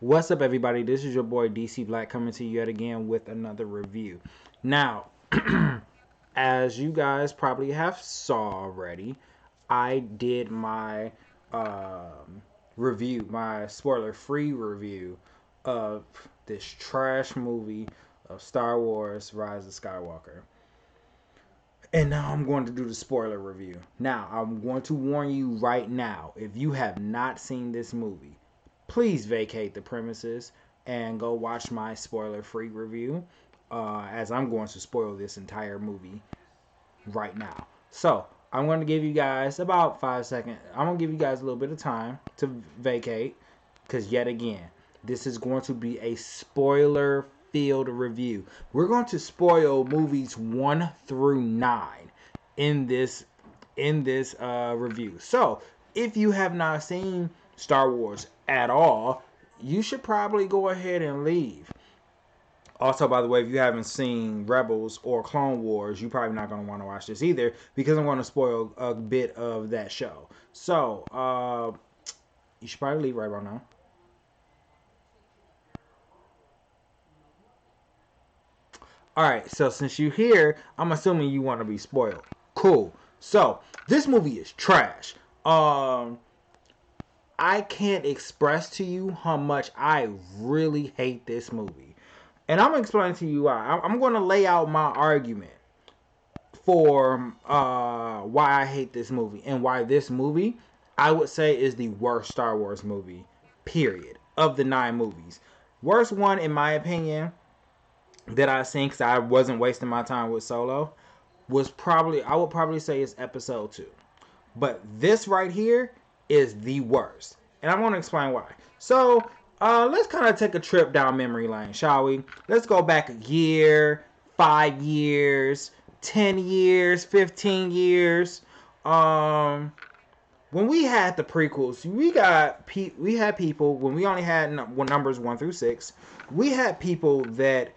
What's up, everybody? This is your boy DC Black coming to you yet again with another review. Now, as you guys probably have saw already, I did my review, my spoiler-free review of this trash movie of Star Wars: Rise of Skywalker. And now I'm going to do the spoiler review. Now, I'm going to warn you right now, if you have not seen this movie, please vacate the premises and go watch my spoiler-free review, as I'm going to spoil this entire movie right now. So, I'm going to give you guys about 5 seconds. I'm going to give you guys a little bit of time to vacate, because yet again, this is going to be a spoiler-filled review. We're going to spoil movies 1 through 9 in this review. So, if you have not seen Star Wars at all, you should probably go ahead and leave. Also, by the way, if you haven't seen Rebels or Clone Wars, you're probably not going to want to watch this either, because I'm going to spoil a bit of that show. So, you should probably leave right about now. Alright, so since you're here, I'm assuming you want to be spoiled. Cool. So, this movie is trash. I can't express to you how much I really hate this movie. And I'm going to explain to you why. I'm going to lay out my argument for why I hate this movie. And why this movie, I would say, is the worst Star Wars movie, period, of the 9 movies. Worst one, in my opinion, that I've seen, because I wasn't wasting my time with Solo, was probably, I would probably say, it's episode 2. But this right here is the worst. And I'm going to explain why. So, let's kind of take a trip down memory lane, shall we? Let's go back a year, 5 years, 10 years, 15 years. When we had the prequels, we had people, when we only had numbers 1 through 6, we had people that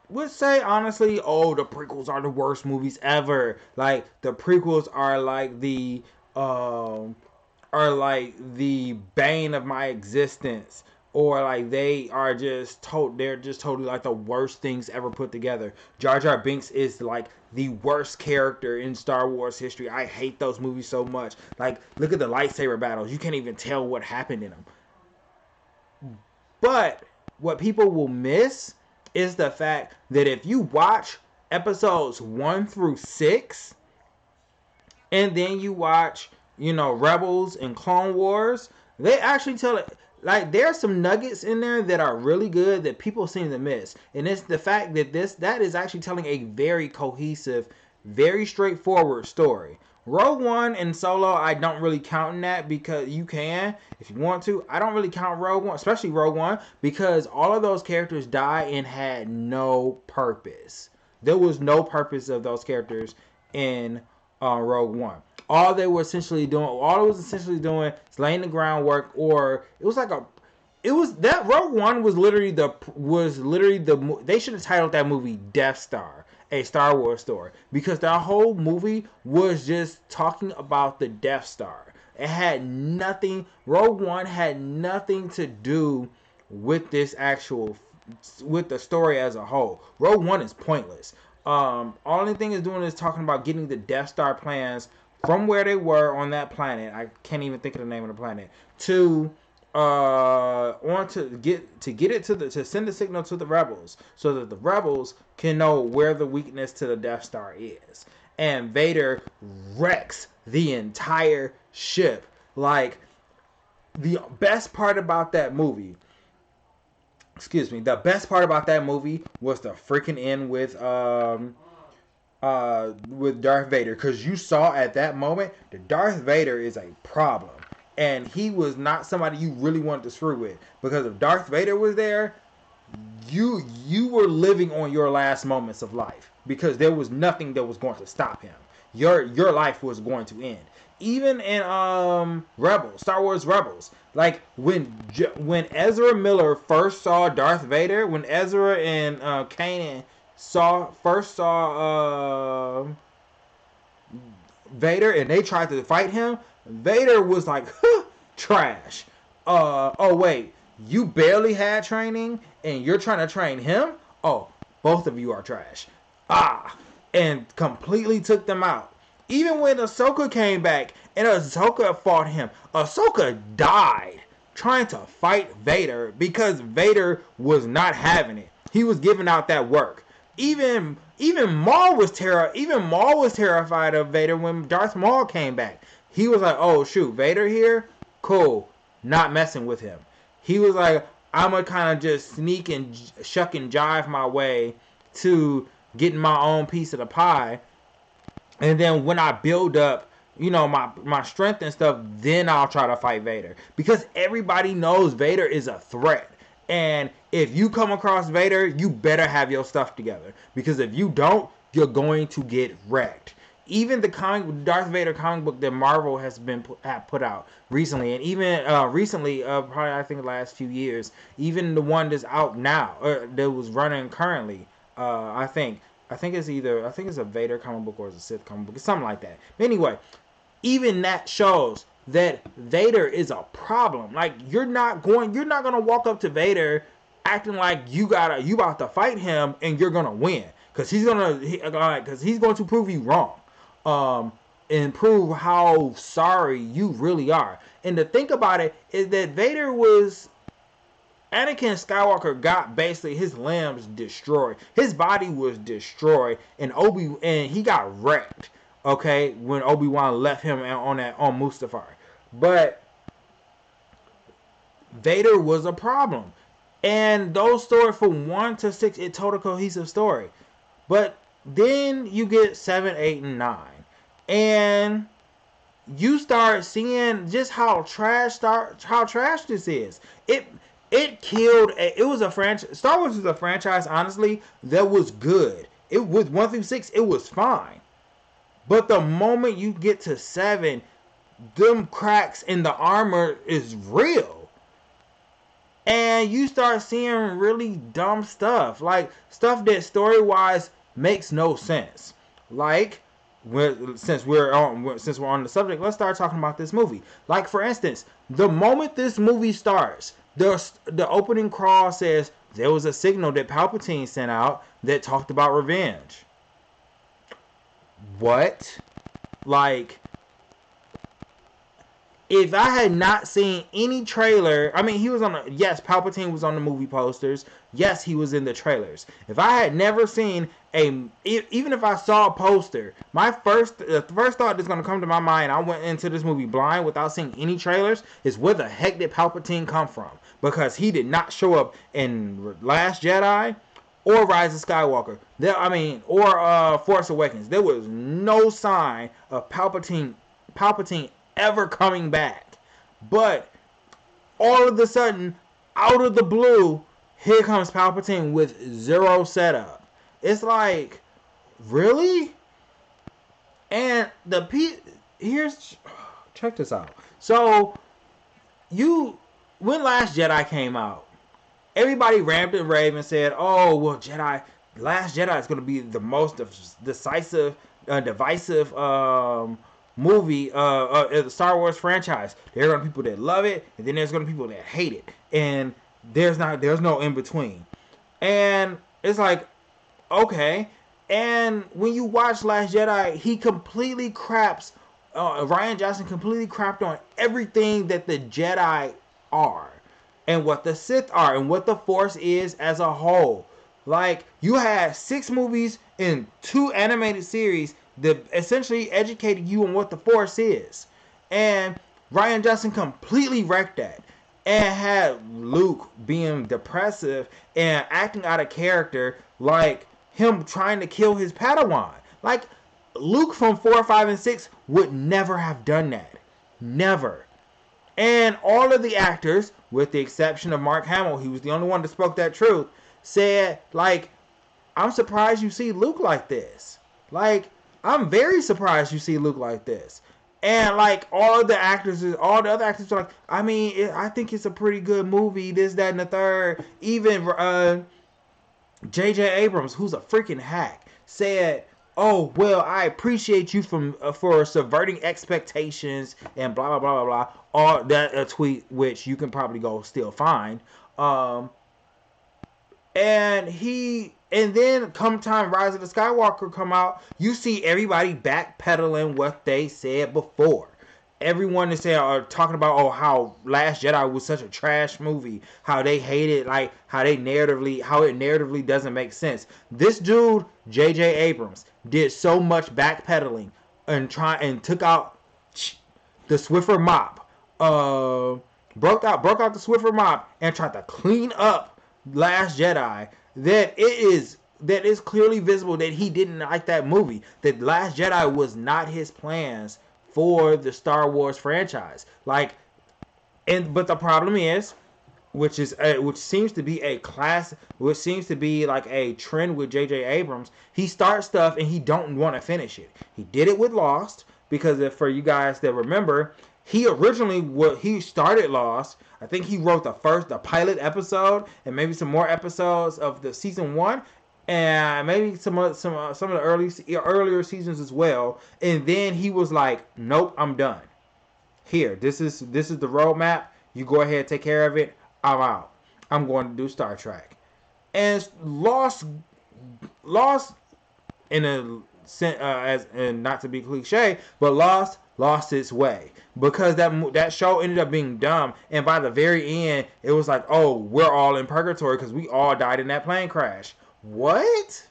would say honestly, oh, the prequels are the worst movies ever. Like, the prequels are like the bane of my existence, or like they're just totally like the worst things ever put together. Jar Jar Binks is like the worst character in Star Wars history. I hate those movies so much. Like, look at the lightsaber battles. You can't even tell what happened in them. But what people will miss is the fact that if you watch episodes 1 through 6, and then you watch, Rebels and Clone Wars, they actually tell it. Like, there's some nuggets in there that are really good that people seem to miss. And it's the fact that that is actually telling a very cohesive, very straightforward story. Rogue One and Solo, I don't really count in that, because you can if you want to. I don't really count Rogue One, especially Rogue One, because all of those characters died and had no purpose. There was no purpose of those characters in Rogue One. All it was essentially doing is laying the groundwork, or that Rogue One was literally they should have titled that movie Death Star, a Star Wars story, because that whole movie was just talking about the Death Star. It had nothing. Rogue One had nothing to do with with the story as a whole. Rogue One is pointless. Only thing it's doing is talking about getting the Death Star plans from where they were on that planet. I can't even think of the name of the planet. To send the signal to the rebels, so that the rebels can know where the weakness to the Death Star is. And Vader wrecks the entire ship. Like, the best part about that movie, was the freaking end with Darth Vader, because you saw at that moment that Darth Vader is a problem, and he was not somebody you really wanted to screw with, because if Darth Vader was there, you were living on your last moments of life, because there was nothing that was going to stop him. Your life was going to end. Even in Star Wars Rebels, like when Ezra Miller first saw Darth Vader, when Ezra and Kanan first saw Vader, and they tried to fight him, Vader was like, trash. Oh wait, You barely had training, and you're trying to train him? Oh, both of you are trash. Ah, and completely took them out. Even when Ahsoka came back and Ahsoka fought him, Ahsoka died trying to fight Vader because Vader was not having it. He was giving out that work. Even Maul was terrified of Vader when Darth Maul came back. He was like, "Oh shoot, Vader here? Cool, not messing with him." He was like, "I'm gonna kind of just sneak and shuck and jive my way to getting my own piece of the pie, and then when I build up, my strength and stuff, then I'll try to fight Vader." Because everybody knows Vader is a threat. And if you come across Vader, you better have your stuff together. Because if you don't, you're going to get wrecked. Even the Darth Vader comic book that Marvel has put out recently, and even recently, probably I think the last few years, even the one that's out now, or that was running currently, I think it's a Vader comic book or it's a Sith comic book. It's something like that. But anyway, even that shows that Vader is a problem. Like, you're not gonna walk up to Vader acting like you about to fight him and you're gonna win, because he's going to prove you wrong, and prove how sorry you really are. And to think about it is that Anakin Skywalker got basically his limbs destroyed. His body was destroyed, and he got wrecked. Okay, when Obi-Wan left him on Mustafar. But Vader was a problem. And those stories from 1 to 6, it told a cohesive story. But then you get 7, 8, and 9. And you start seeing just how trash this is. It killed. It was a franchise. Star Wars was a franchise, honestly, that was good. It with 1 through 6, it was fine. But the moment you get to 7, them cracks in the armor is real. And you start seeing really dumb stuff. Like, stuff that story-wise makes no sense. Like, since we're on the subject, let's start talking about this movie. Like, for instance, the moment this movie starts, the opening crawl says there was a signal that Palpatine sent out that talked about revenge. What? Like, if I had not seen any trailer, I mean, Palpatine was on the movie posters. Yes, he was in the trailers. If I had never seen even if I saw a poster, the first thought that's going to come to my mind, I went into this movie blind without seeing any trailers, is where the heck did Palpatine come from? Because he did not show up in Last Jedi or Rise of Skywalker. Or Force Awakens. There was no sign of Palpatine ever coming back. But all of a sudden, out of the blue, here comes Palpatine with zero setup. It's like, really? And check this out. So, when Last Jedi came out, everybody ramped and raved and said, "Oh, well, Last Jedi is going to be the most divisive movie of the Star Wars franchise. There are going to be people that love it, and then there's going to be people that hate it, and there's no in between." And it's like, okay. And when you watch Last Jedi, he completely craps. Rian Johnson completely crapped on everything that the Jedi are, and what the Sith are, and what the Force is as a whole. Like, you had 6 movies and 2 animated series that essentially educated you on what the Force is. And Rian Johnson completely wrecked that. And had Luke being depressive and acting out of character, like him trying to kill his Padawan. Like, Luke from 4, 5, and 6 would never have done that. Never. And all of the actors, with the exception of Mark Hamill, he was the only one that spoke that truth, said, like, "I'm surprised you see Luke like this. Like, I'm very surprised you see Luke like this." And, like, all the other actors are like, I think it's a pretty good movie, this, that, and the third. Even J.J. Abrams, who's a freaking hack, said, oh well, I appreciate you for subverting expectations and blah blah blah blah blah. All that a tweet which you can probably go still find. Um, and then come time Rise of the Skywalker come out, you see everybody backpedaling what they said before. Everyone is saying or talking about how Last Jedi was such a trash movie, how they hated like how it narratively doesn't make sense. This dude, J.J. Abrams, did so much backpedaling and took out the Swiffer mop. Broke out the Swiffer mop and tried to clean up Last Jedi, that is clearly visible that he didn't like that movie. That Last Jedi was not his plans for the Star Wars franchise. But the problem is, which seems to be like a trend with J.J. Abrams. He starts stuff and he don't want to finish it. He did it with Lost because for you guys that remember, he started Lost. I think he wrote the pilot episode and maybe some more episodes of the season 1 and maybe some of the earlier seasons as well. And then he was like, "Nope, I'm done. Here, this is the roadmap. You go ahead, take care of it. I'm out. I'm going to do Star Trek." And Lost in and not to be cliche, but lost its way because that show ended up being dumb, and by the very end it was like, oh, we're all in purgatory because we all died in that plane crash. What?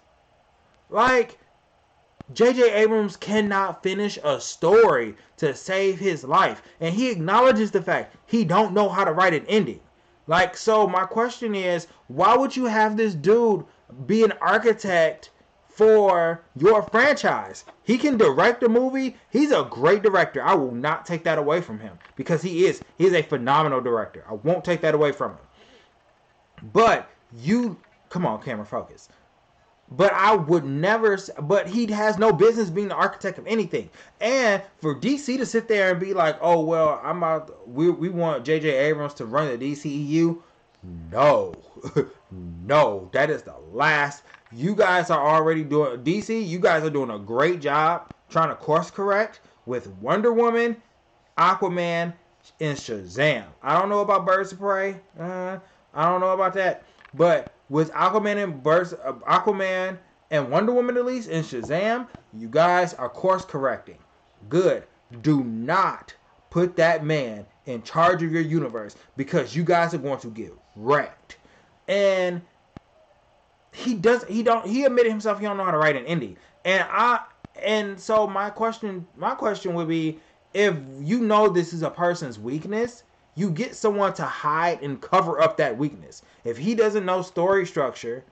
Like, J.J. Abrams cannot finish a story to save his life, and he acknowledges the fact he don't know how to write an ending. Like, so my question is, why would you have this dude be an architect for your franchise? He can direct a movie. He's a great director. I will not take that away from him because he is a phenomenal director. I won't take that away from him. But come on, camera, focus. But I would never. But he has no business being the architect of anything. And for DC to sit there and be like, "Oh well, we want J.J. Abrams to run the DCEU." No, no, that is the last. You guys are already doing DC. You guys are doing a great job trying to course correct with Wonder Woman, Aquaman, and Shazam. I don't know about Birds of Prey. I don't know about that. But with Aquaman and Wonder Woman at least, and Shazam, you guys are course correcting. Good. Do not put that man in charge of your universe because you guys are going to get wrecked. And he admitted himself he don't know how to write an ending. And so my question would be, if you know this is a person's weakness, you get someone to hide and cover up that weakness. If he doesn't know story structure,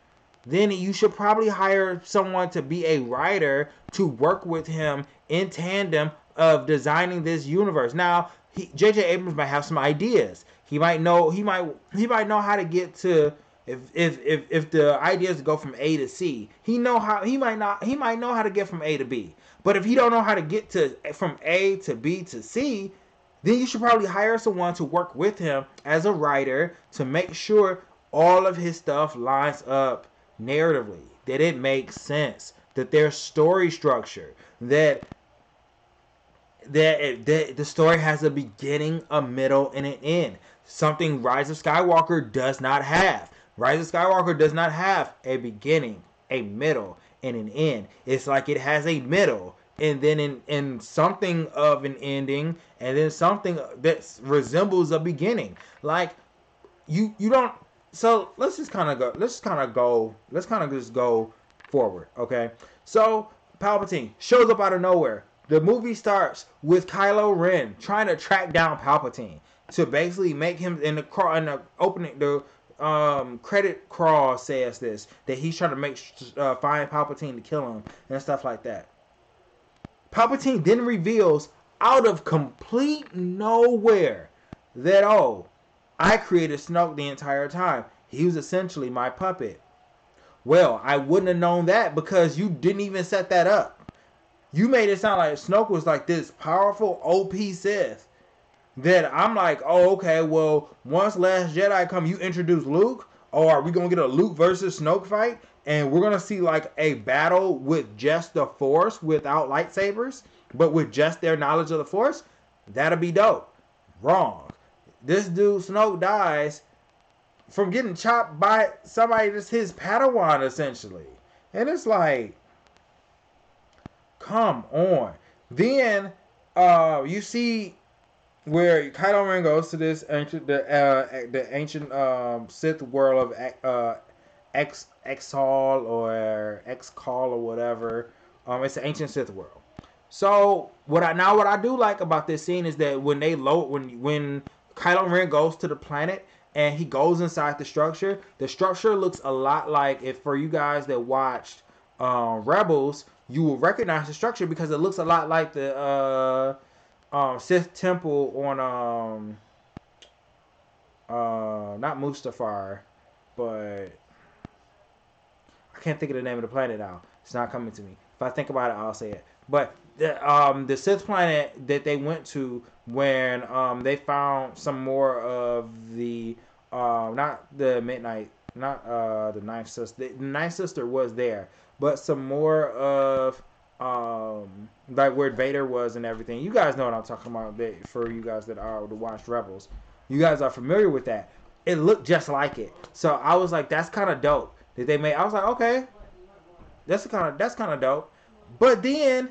then you should probably hire someone to be a writer to work with him in tandem of designing this universe. Now, J.J. Abrams might have some ideas. He might know how to get to if the idea is to go from A to C. He might know how to get from A to B. But if he don't know how to get from A to B to C, then you should probably hire someone to work with him as a writer to make sure all of his stuff lines up narratively, that it makes sense, that there's story structure, that the story has a beginning, a middle, and an end. Something Rise of Skywalker does not have. Rise of Skywalker does not have a beginning, a middle, and an end. It's like it has a middle, and then in something of an ending, and then something that resembles a beginning. Like you don't. So let's just kind of go forward, okay? So Palpatine shows up out of nowhere. The movie starts with Kylo Ren trying to track down Palpatine to basically make him in the opening. The credit crawl says this, that he's trying to find Palpatine to kill him and stuff like that. Palpatine then reveals out of complete nowhere that, oh, I created Snoke the entire time. He was essentially my puppet. Well, I wouldn't have known that because you didn't even set that up. You made it sound like Snoke was like this powerful OP Sith that I'm like, oh, okay, well, once Last Jedi come, you introduce Luke? oh, are we gonna get a Luke versus Snoke fight, and we're gonna see like a battle with just the Force without lightsabers, but with just their knowledge of the Force? That'll be dope. Wrong. This dude Snoke dies from getting chopped by somebody that's his Padawan essentially, and it's like, come on. Then you see where Kylo Ren goes to this the ancient Sith world of Exhal or Excal or whatever. It's an ancient Sith world. So what I do like about this scene is that when when Kylo Ren goes to the planet and he goes inside the structure looks a lot like, if for you guys that watched Rebels, you will recognize the structure because it looks a lot like the Sith Temple on not Mustafar, but I can't think of the name of the planet now. It's not coming to me. If I think about it, I'll say it. But the Sith planet that they went to when they found some more of the not the Midnight, not the Ninth Sister. The Ninth Sister was there, but some more of like where Vader was and everything. You guys know what I'm talking about. For you guys that are to watch Rebels, you guys are familiar with that. It looked just like it. So I was like, that's kind of dope that they made. I was like, okay, that's kind of dope. But then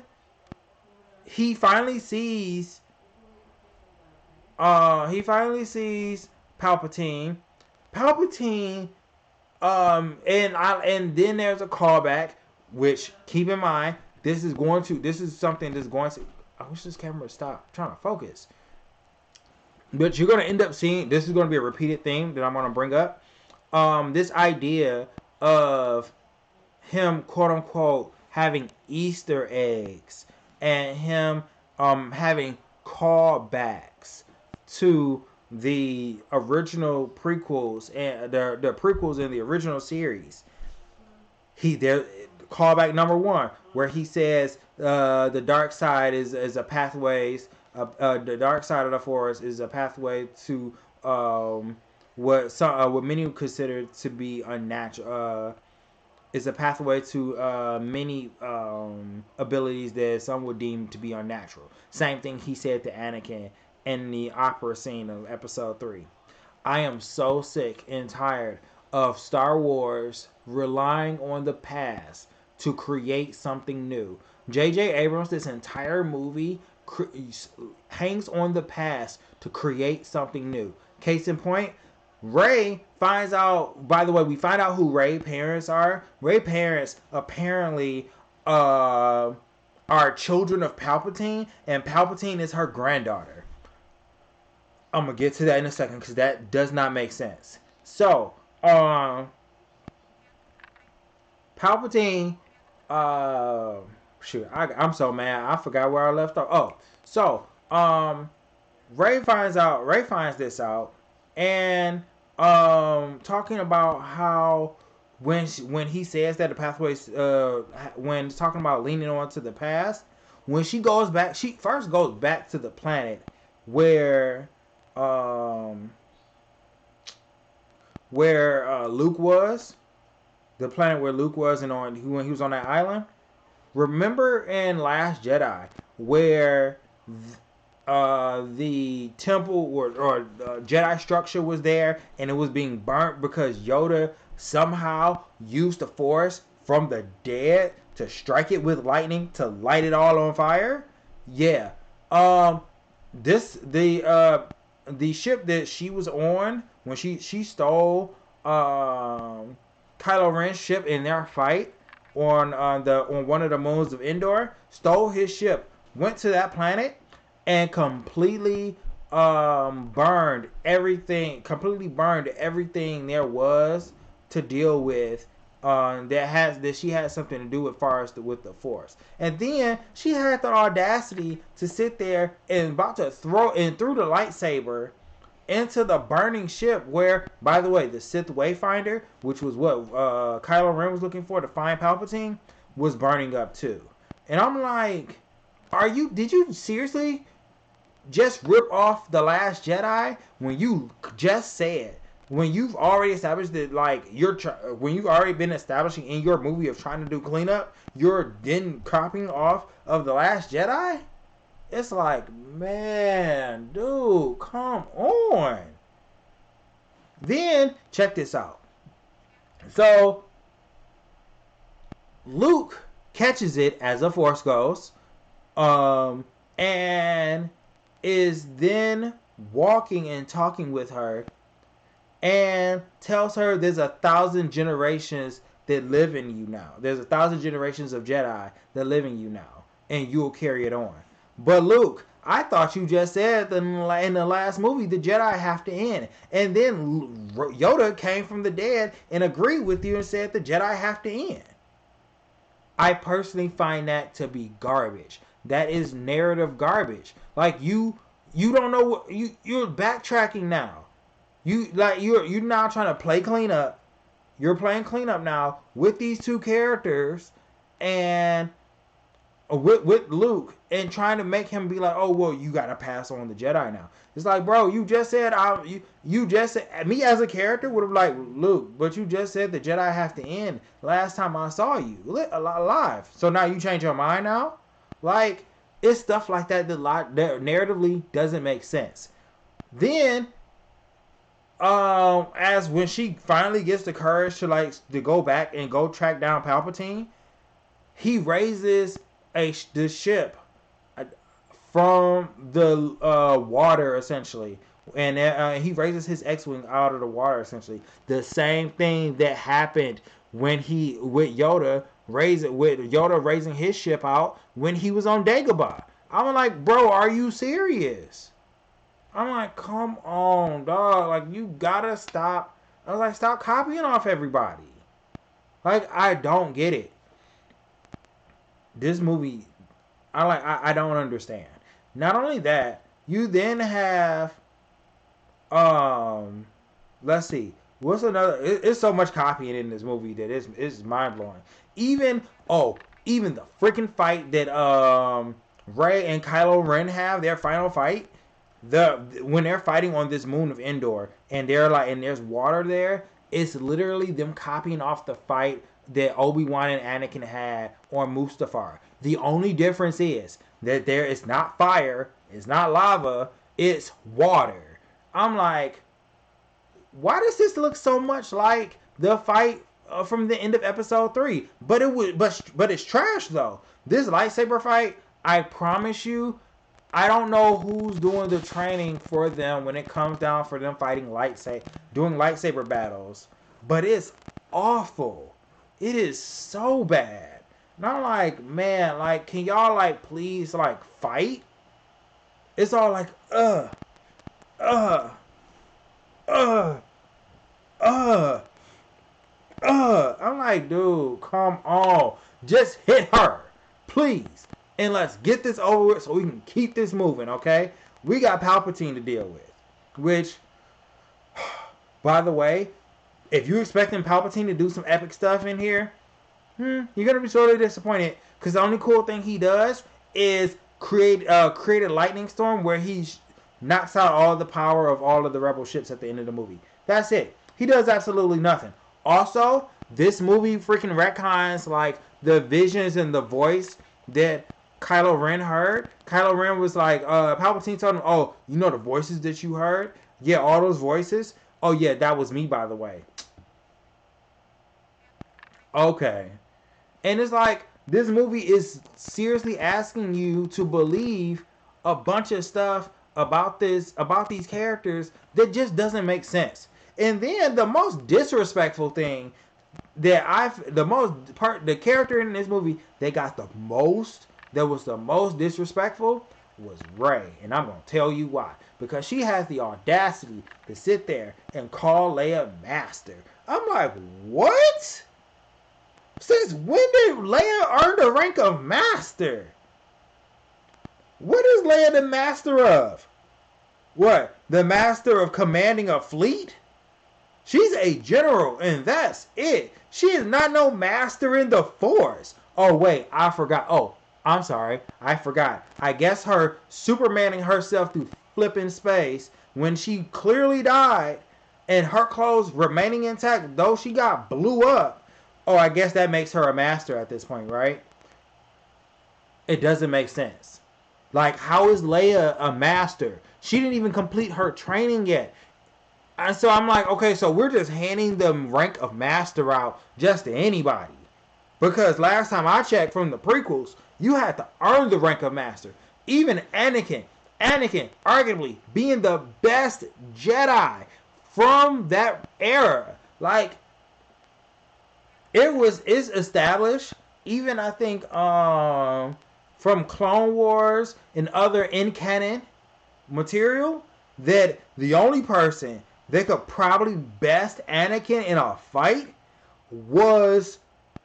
he finally sees Palpatine. Palpatine and then there's a callback, which keep in mind this is something that's going to, I wish this camera would stop. I'm trying to focus. But you're going to end up seeing, this is going to be a repeated theme that I'm going to bring up. This idea of him, quote unquote, having Easter eggs and him having callbacks to the original prequels and the prequels in the original series. Callback number 1 where he says the dark side is a pathways. The dark side of the Force is a pathway to what many would consider to be unnatural. Is a pathway to many abilities that some would deem to be unnatural. Same thing he said to Anakin in the opera scene of Episode 3. I am so sick and tired of Star Wars relying on the past to create something new. J.J. Abrams, this entire movie hangs on the past to create something new. Case in point, Rey finds out, by the way, we find out who Rey's parents are. Rey's parents apparently are children of Palpatine, and Palpatine is her granddaughter. I'm going to get to that in a second because that does not make sense. So, Palpatine, shoot, I'm so mad. I forgot where I left off. Oh, so, Rey finds this out, and talking about how when he says that the pathways, when talking about leaning on to the past, when she goes back, she first goes back to the planet where Luke was, the planet where Luke was, and when he was on that island. Remember in Last Jedi where the temple or Jedi structure was there and it was being burnt because Yoda somehow used the Force from the dead to strike it with lightning to light it all on fire? Yeah. The ship that she was on when she stole Kylo Ren's ship in their fight on one of the moons of Endor, stole his ship, went to that planet, and completely burned everything there was to deal with that she had something to do with the Force. And then she had the audacity to sit there and about to threw the lightsaber into the burning ship where, by the way, the Sith Wayfinder, which was what Kylo Ren was looking for to find Palpatine, was burning up too. And I'm like, did you seriously just rip off The Last Jedi when you just said when you've already established that, like, when you've already been establishing in your movie of trying to do cleanup, you're then copying off of The Last Jedi? It's like, man, dude, come on. Then, check this out. So, Luke catches it as a Force ghost, and is then walking and talking with her, and tells her there's 1,000 generations that live in you now. There's 1,000 generations of Jedi that live in you now, and you'll carry it on. But Luke, I thought you just said that in the last movie the Jedi have to end, and then Yoda came from the dead and agreed with you and said the Jedi have to end. I personally find that to be garbage. That is narrative garbage. Like, you don't know what you're backtracking now. You're now trying to play cleanup. You're playing cleanup now with these two characters, and with Luke, and trying to make him be like, oh well, you gotta pass on the Jedi now. It's like, bro, you just said you just said, me as a character would have like, Luke, but you just said the Jedi have to end last time I saw you alive. So now you change your mind now? Like, it's stuff like that that narratively doesn't make sense. Then, as when she finally gets the courage to go back and go track down Palpatine, he raises the ship from the water, essentially, and he raises his X-wing out of the water, essentially. The same thing that happened when with Yoda raising his ship out when he was on Dagobah. I'm like, bro, are you serious? I'm like, come on, dog. Like, you gotta stop. I was like, stop copying off everybody. Like, I don't get it. This movie, I don't understand. Not only that, you then have, let's see, what's another? It's so much copying in this movie that it's mind blowing. Even the freaking fight that Rey and Kylo Ren have, their final fight. When they're fighting on this moon of Endor, and there's water there, it's literally them copying off the fight that Obi-Wan and Anakin had on Mustafar. The only difference is that there is not fire, it's not lava, it's water. I'm like, why does this look so much like the fight from the end of Episode 3? But it's trash though. This lightsaber fight, I promise you, I don't know who's doing the training for them when it comes down for them doing lightsaber battles, but it's awful. It is so bad. And I'm like, man, like, can y'all like please like fight? It's all like I'm like, dude, come on. Just hit her. Please. And let's get this over with so we can keep this moving, okay? We got Palpatine to deal with. Which, by the way, if you're expecting Palpatine to do some epic stuff in here, you're going to be sorely disappointed. Because the only cool thing he does is create a lightning storm where he knocks out all the power of all of the rebel ships at the end of the movie. That's it. He does absolutely nothing. Also, this movie freaking retcons like the visions and the voice that Kylo Ren heard. Kylo Ren was like, Palpatine told him, oh, you know the voices that you heard? Yeah, all those voices? Oh yeah, that was me, by the way. Okay. And it's like, this movie is seriously asking you to believe a bunch of stuff about these characters that just doesn't make sense. And then the most disrespectful thing the character in this movie that was the most disrespectful was Rey. And I'm going to tell you why. Because she has the audacity to sit there and call Leia Master. I'm like, what? Since when did Leia earn the rank of Master? What is Leia the Master of? What? The Master of commanding a fleet? She's a general, and that's it. She is not no master in the Force. Oh, wait, I forgot. Oh, I'm sorry. I forgot. I guess her Supermaning herself through flipping space when she clearly died. and her clothes remaining intact, though she got blew up. Oh, I guess that makes her a master at this point, right? It doesn't make sense. Like, how is Leia a master? She didn't even complete her training yet. And so I'm like, okay, so we're just handing the rank of master out just to anybody. Because last time I checked from the prequels, you had to earn the rank of master. Even Anakin, arguably being the best Jedi from that era. Like, it's established, even I think from Clone Wars and other in-canon material, that the only person that could probably best Anakin in a fight was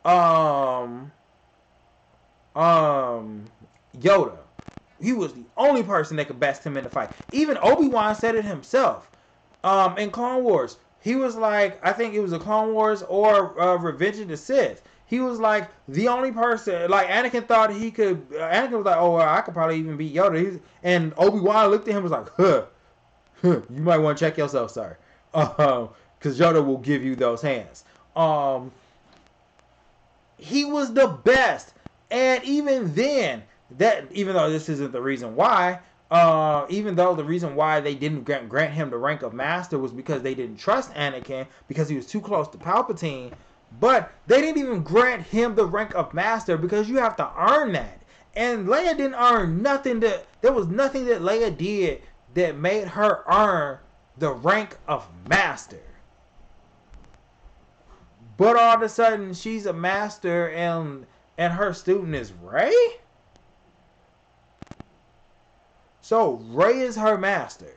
Yoda. He was the only person that could best him in the fight. Even Obi-Wan said it himself. In Clone Wars, he was like, I think it was the Clone Wars or Revenge of the Sith. He was like the only person. Like Anakin thought he could. Anakin was like, oh, well, I could probably even beat Yoda. And Obi-Wan looked at him and was like, you might want to check yourself, sir, because Yoda will give you those hands. He was the best, and even then, that even though this isn't the reason why, even though the reason why they didn't grant him the rank of master was because they didn't trust Anakin because he was too close to Palpatine, but they didn't even grant him the rank of master because you have to earn that. And Leia didn't earn nothing. There was nothing that Leia did that made her earn the rank of master. But all of a sudden, she's a master, and her student is Rey. So Rey is her master.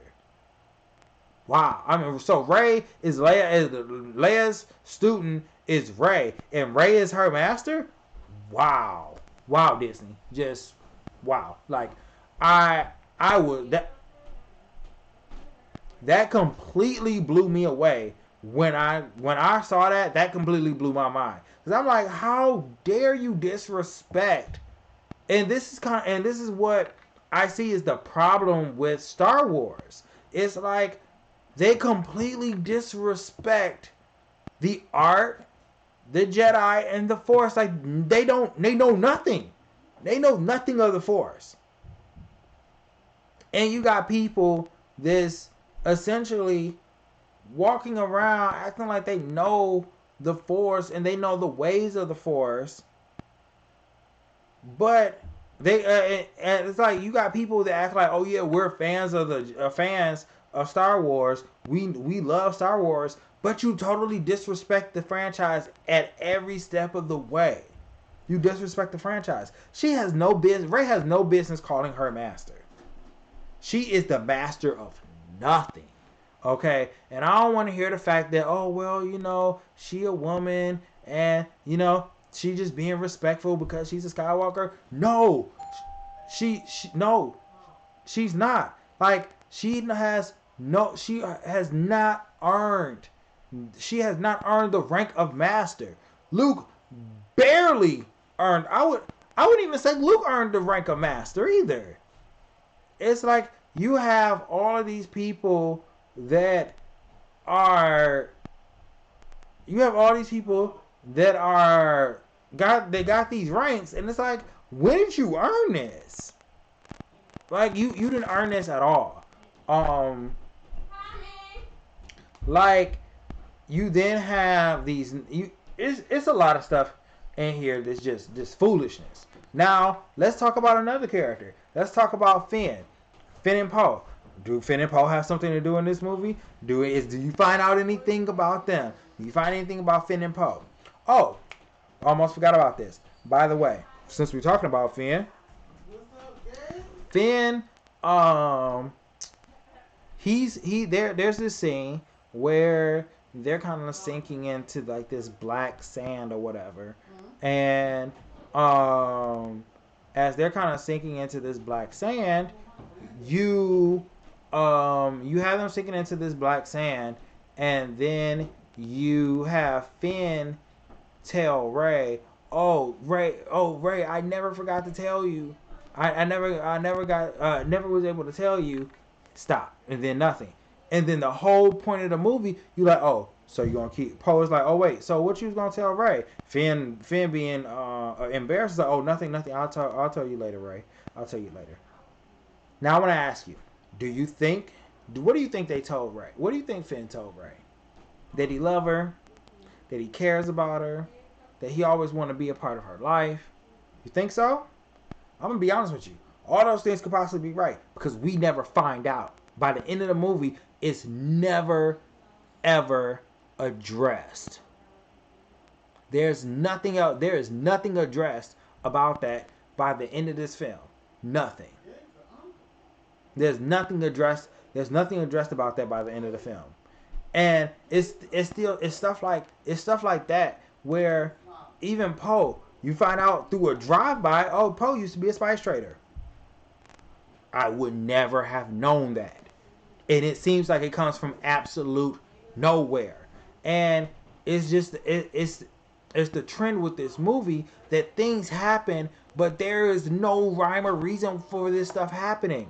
Wow. I mean, so Rey is Leia's student is Rey, and Rey is her master. Wow. Wow, Disney. Just wow. Like I would that completely blew me away when I saw that. That completely blew my mind, because I'm like, how dare you disrespect? And this is what I see is the problem with Star Wars. It's like they completely disrespect the art, the Jedi, and the Force. Like they know nothing. They know nothing of the Force. And you got people this essentially walking around acting like they know the Force and they know the ways of the Force, but they and it's like you got people that act like, oh yeah, we're fans of Star Wars. We love Star Wars, but you totally disrespect the franchise at every step of the way. You disrespect the franchise. She has no business. Rey has no business calling her master. She is the master of nothing. Okay, and I don't want to hear the fact that, oh well, she a woman and she just being respectful because she's a Skywalker. No, no, she's not. Like she has not earned the rank of master. Luke barely earned. I wouldn't even say Luke earned the rank of master either. It's like you have all of these people that are got these ranks, and it's like, when did you earn this? Like you didn't earn this at all. Like you then have these it's a lot of stuff in here that's just foolishness. Now let's talk about another character. Let's talk about Finn and Poe. Do Finn and Poe have something to do in this movie? Do you find out anything about them? Do you find anything about Finn and Poe? Oh, almost forgot about this. By the way, since we're talking about Finn, there's this scene where they're kind of sinking into like this black sand or whatever, and as they're kind of sinking into this black sand, you have them sinking into this black sand, and then you have Finn tell Rey, Rey, I never forgot to tell you. I never was able to tell you. Stop. And then nothing. And then the whole point of the movie, you're like, oh, so you're gonna keep Poe is like, oh wait, so what you was gonna tell Ray? Finn being embarrassed, like, oh nothing, nothing. I'll tell you later, Ray. I'll tell you later. Now I want to ask you, do you think, what do you think they told Ray? What do you think Finn told Ray? That he love her, that he cares about her, that he always want to be a part of her life. You think so? I'm gonna be honest with you. All those things could possibly be right because we never find out. By the end of the movie, it's never ever addressed. There's nothing else. There is nothing addressed about that by the end of this film. Nothing. There's nothing addressed. There's nothing addressed about that by the end of the film. And it's stuff like that where even Poe, you find out through a drive-by, oh, Poe used to be a spice trader. I would never have known that. And it seems like it comes from absolute nowhere. And it's just it's the trend with this movie that things happen, but there is no rhyme or reason for this stuff happening.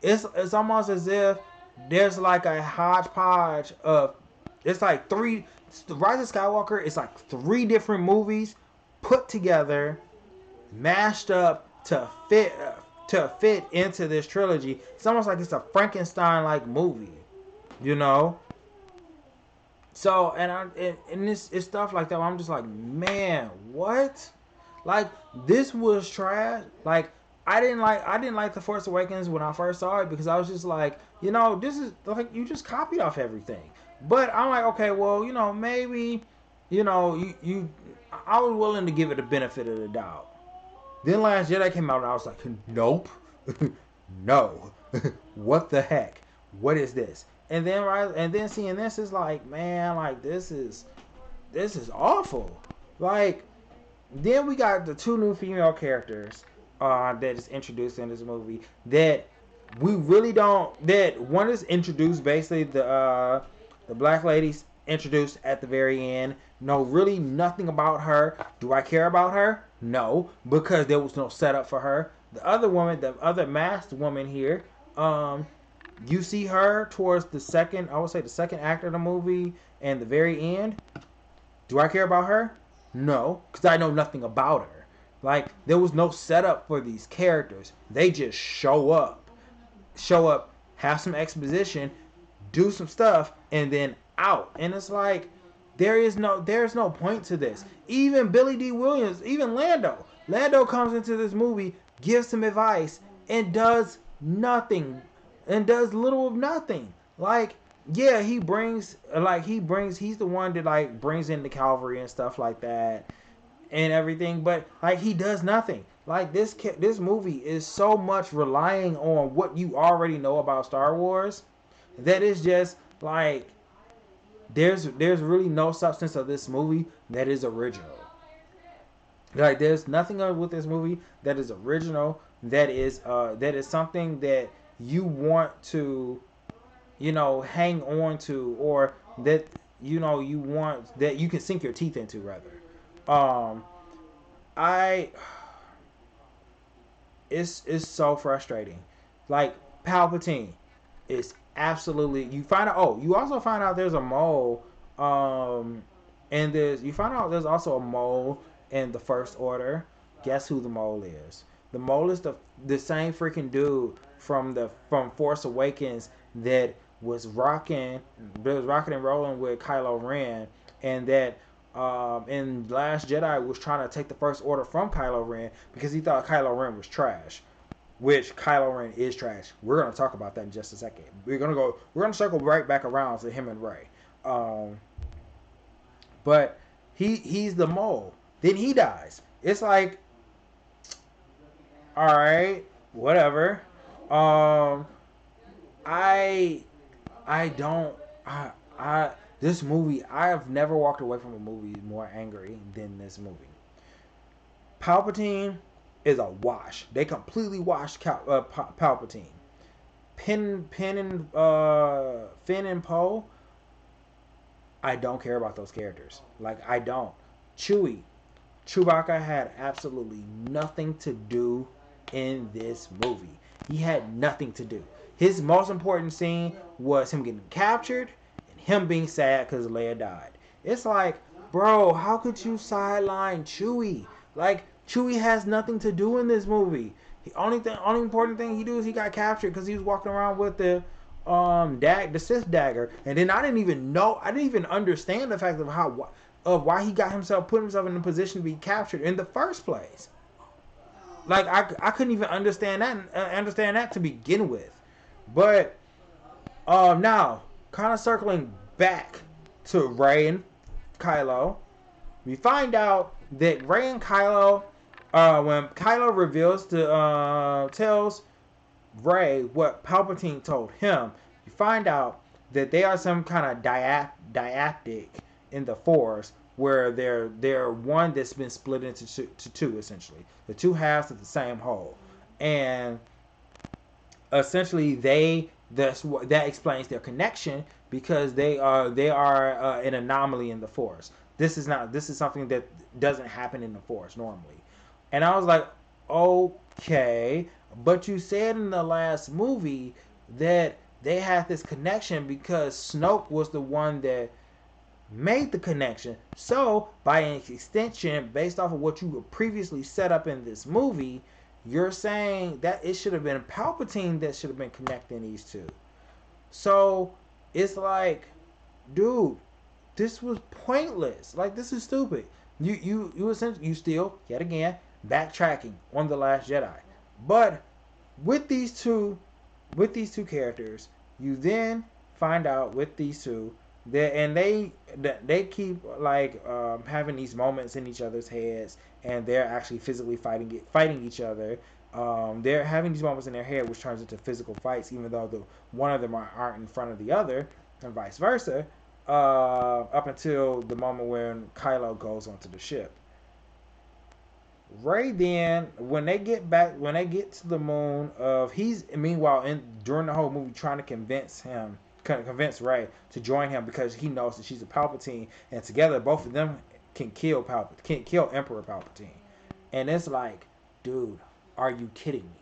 It's almost as if there's like a hodgepodge of, it's like three, the Rise of Skywalker is like three different movies put together, mashed up to fit into this trilogy. It's almost like it's a Frankenstein like movie, you know. So and it's stuff like that where I'm just like, man, what? Like, this was trash. Like, I didn't like The Force Awakens when I first saw it because I was just like, this is like, you just copied off everything. But I'm like, okay, well, maybe, you I was willing to give it the benefit of the doubt. Then Last Jedi came out and I was like, nope. No. What the heck? What is this? And then seeing this is like, man, like this is awful. Like, then we got the two new female characters that is introduced in this movie that we really don't. That one is introduced basically the black lady's introduced at the very end. No, really nothing about her. Do I care about her? No, because there was no setup for her. The other woman, the other masked woman here, you see her towards the second act of the movie and the very end. Do I care about her? No, because I know nothing about her. Like, there was no setup for these characters. They just show up, have some exposition, do some stuff, and then out. And it's like, there's no point to this. Even Billy D. Williams, even Lando comes into this movie, gives some advice, and does nothing, and does little of nothing. Like, yeah, he's the one that like brings in the cavalry and stuff like that and everything, but like, he does nothing. Like, this movie is so much relying on what you already know about Star Wars that it's just like, there's really no substance of this movie that is original. Like, there's nothing with this movie that is original, that is something that you want to, hang on to, or that you want, that you can sink your teeth into, rather. It's so frustrating. Like, Palpatine is absolutely, you also find out there's a mole, and you find out there's also a mole in the First Order. Guess who the mole is? The mole is the same freaking dude from Force Awakens that was rocking and rolling with Kylo Ren, and that in Last Jedi was trying to take the First Order from Kylo Ren because he thought Kylo Ren was trash, which Kylo Ren is trash. We're gonna talk about that in just a second. We're gonna circle right back around to him and Rey, but he's the mole. Then he dies. It's like, all right, whatever. This movie, I have never walked away from a movie more angry than this movie. Palpatine is a wash. They completely washed Palpatine. Finn and Poe, I don't care about those characters. Like, I don't. Chewbacca had absolutely nothing to do in this movie. He had nothing to do. His most important scene was him getting captured and him being sad because Leia died. It's like, bro, how could you sideline Chewie? Like, Chewie has nothing to do in this movie. The only important thing he do is he got captured because he was walking around with the Sith dagger, and then I didn't even understand the fact of why he got himself put himself in a position to be captured in the first place. Like I couldn't even understand that to begin with. But now kind of circling back to Rey and Kylo, we find out that Rey and Kylo, when Kylo tells Rey what Palpatine told him, you find out that they are some kind of dyadic in the Force, where they're one that's been split into two essentially, the two halves of the same whole, and essentially that explains their connection, because they are an anomaly in the Force. This is something that doesn't happen in the Force normally. And I was like, okay, but you said in the last movie that they had this connection because Snoke was the one that made the connection. So, by an extension, based off of what you previously set up in this movie, you're saying that it should have been Palpatine that should have been connecting these two. So, it's like, dude, this was pointless. Like, this is stupid. You essentially, you still, yet again, backtracking on The Last Jedi. But with these two characters, you then find out with these two and they keep like having these moments in each other's heads, and they're actually physically fighting each other. They're having these moments in their head, which turns into physical fights, even though one of them aren't in front of the other, and vice versa. Up until the moment when Kylo goes onto the ship. Rey then, when they get to the moon, he's meanwhile during the whole movie trying to convince Rey to join him, because he knows that she's a Palpatine, and together both of them can kill Emperor Palpatine. And it's like, dude, are you kidding me?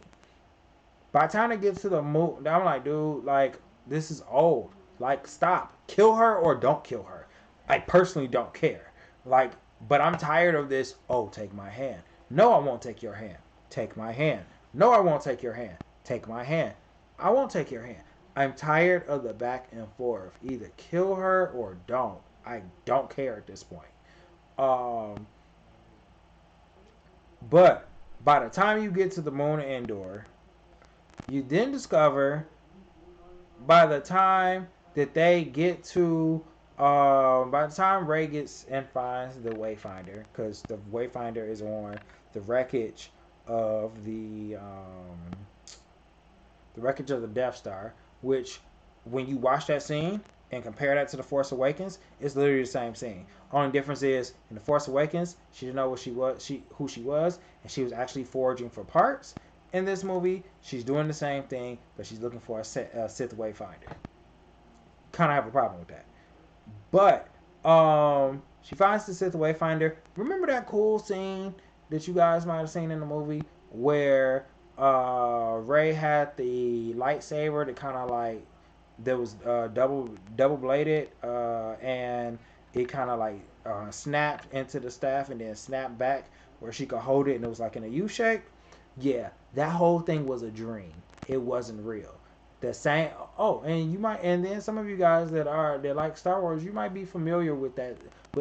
By the time they get to the moon, I'm like, dude, like, this is old. Like, stop. Kill her or don't kill her. I personally don't care. Like, but I'm tired of this. Oh, take my hand. No, I won't take your hand. Take my hand. No, I won't take your hand. Take my hand. I won't take your hand. I'm tired of the back and forth. Either kill her or don't. I don't care at this point. But by the time you get to the moon of Endor, you then discover, by the time that they get to by the time Rey gets and finds the Wayfinder, because the Wayfinder is on the wreckage of the Death Star, which when you watch that scene and compare that to the Force Awakens, it's literally the same scene. Only difference is in the Force Awakens, she didn't know who she was, and she was actually foraging for parts. In this movie, she's doing the same thing, but she's looking for a Sith Wayfinder. Kind of have a problem with that. But she finds the Sith Wayfinder. Remember that cool scene that you guys might have seen in the movie where Rey had the lightsaber that kind of like that was double bladed, and it kind of like snapped into the staff and then snapped back where she could hold it, and it was like in a U shape. Yeah, that whole thing was a dream. It wasn't real. The same. Oh, and then some of you guys that like Star Wars, you might be familiar with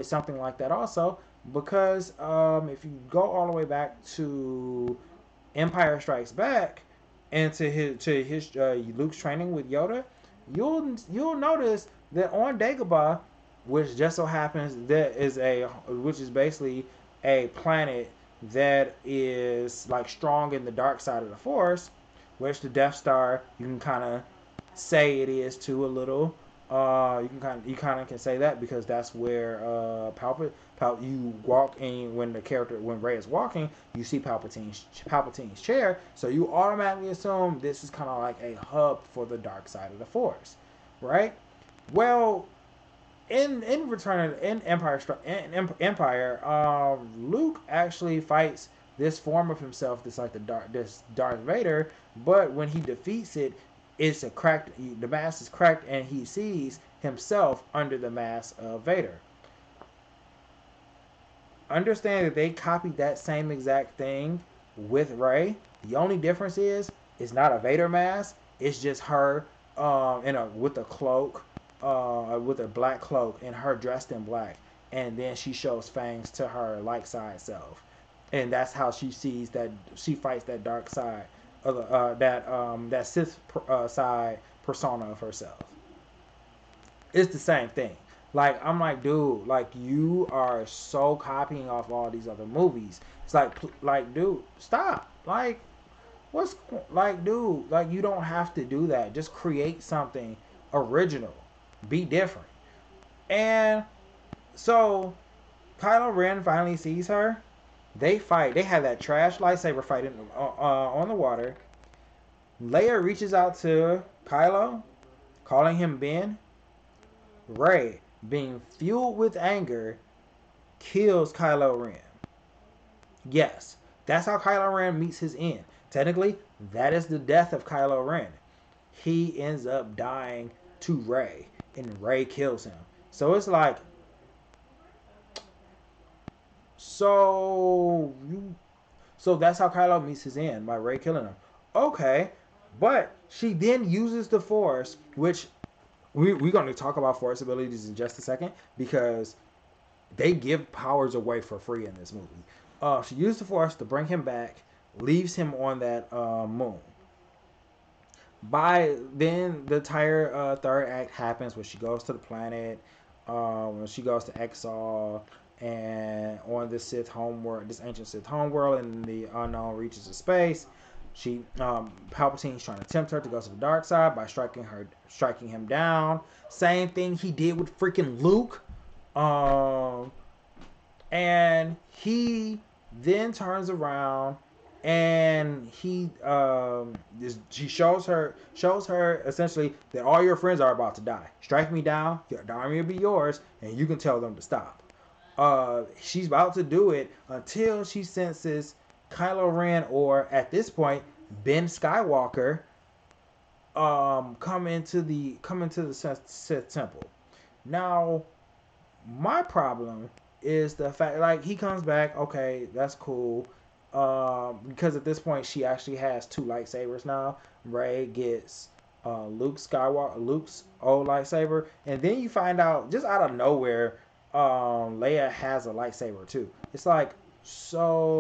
something like that also, because if you go all the way back to Empire Strikes Back and to his Luke's training with Yoda, you'll notice that on Dagobah, which just so happens which is basically a planet that is like strong in the dark side of the Force, which the Death Star, you can kind of say it is too a little. You kind of can say that because that's where you walk in when Rey is walking, you see Palpatine's chair, so you automatically assume this is kind of like a hub for the dark side of the Force, right? Well, in Empire, Luke actually fights this form of himself, this Darth Vader, but when he defeats it, it's a cracked. The mask is cracked, and he sees himself under the mask of Vader. Understand that they copied that same exact thing with Rey. The only difference is it's not a Vader mask. It's just her in a with a cloak, with a black cloak, and her dressed in black. And then she shows fangs to her light side self, and that's how she sees that she fights that dark side of that Sith side persona of herself. It's the same thing. Like I'm like, dude, like you are so copying off all these other movies. It's like, dude, stop. Like, what's like, dude, like you don't have to do that. Just create something original. Be different. And so Kylo Ren finally sees her. They fight. They have that trash lightsaber fight on the water. Leia reaches out to Kylo, calling him Ben. Rey, being fueled with anger, kills Kylo Ren. Yes, that's how Kylo Ren meets his end. Technically, that is the death of Kylo Ren. He ends up dying to Rey, and Rey kills him. So it's like, so you, so that's how Kylo meets his end, by Rey killing him. Okay, but she then uses the Force, which we're going to talk about Force abilities in just a second, because they give powers away for free in this movie. She used the Force to bring him back, leaves him on that moon. By then, the entire third act happens when she goes to the planet, when she goes to Exalt, and on this Sith homeworld, this ancient Sith homeworld, and the unknown reaches of space. She Palpatine's trying to tempt her to go to the dark side by striking him down. Same thing he did with freaking Luke. And he then turns around and she shows her essentially that all your friends are about to die. Strike me down, the army will be yours, and you can tell them to stop. She's about to do it until she senses Kylo Ren, or at this point Ben Skywalker, come into the Sith temple. Now, my problem is the fact, like, he comes back, okay, that's cool, because at this point she actually has two lightsabers now. Rey gets Luke's old lightsaber, and then you find out just out of nowhere, Leia has a lightsaber too. It's like, so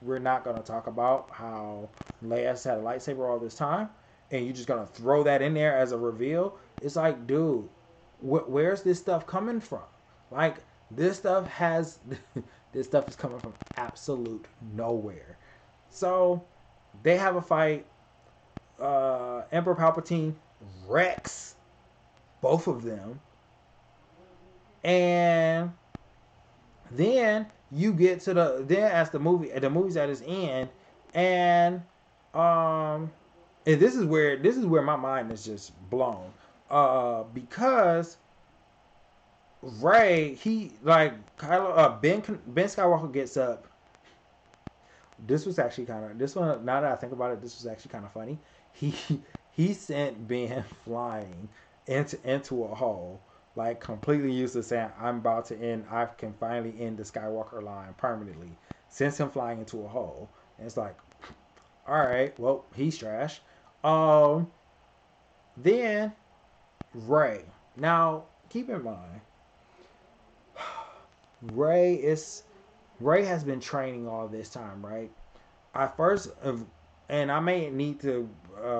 we're not going to talk about how Leia's had a lightsaber all this time, and you're just going to throw that in there as a reveal? It's like, dude, where's this stuff coming from? Like, this stuff this stuff is coming from absolute nowhere. So they have a fight. Emperor Palpatine wrecks both of them, and then you get to as the movie's at its end, and this is where my mind is just blown, because Rey, Ben Skywalker gets up. This was actually now that I think about it, this was actually kind of funny. He sent Ben flying into a hole, like completely useless, saying, I can finally end the Skywalker line permanently. Sends him flying into a hole. And it's like, alright, well, he's trash. Then Rey. Now, keep in mind, Rey has been training all this time, right? And I may need to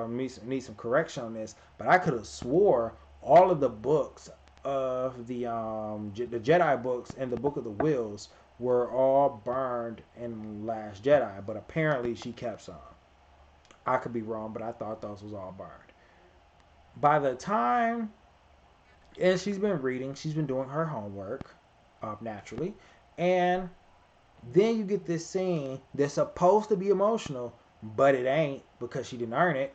need some correction on this, but I could have swore all of the books of the Jedi books and the Book of the Wills were all burned in Last Jedi, but apparently she kept some. I could be wrong, but I thought those was all burned. By the time, and she's been doing her homework, naturally, and then you get this scene that's supposed to be emotional, but it ain't, because she didn't earn it.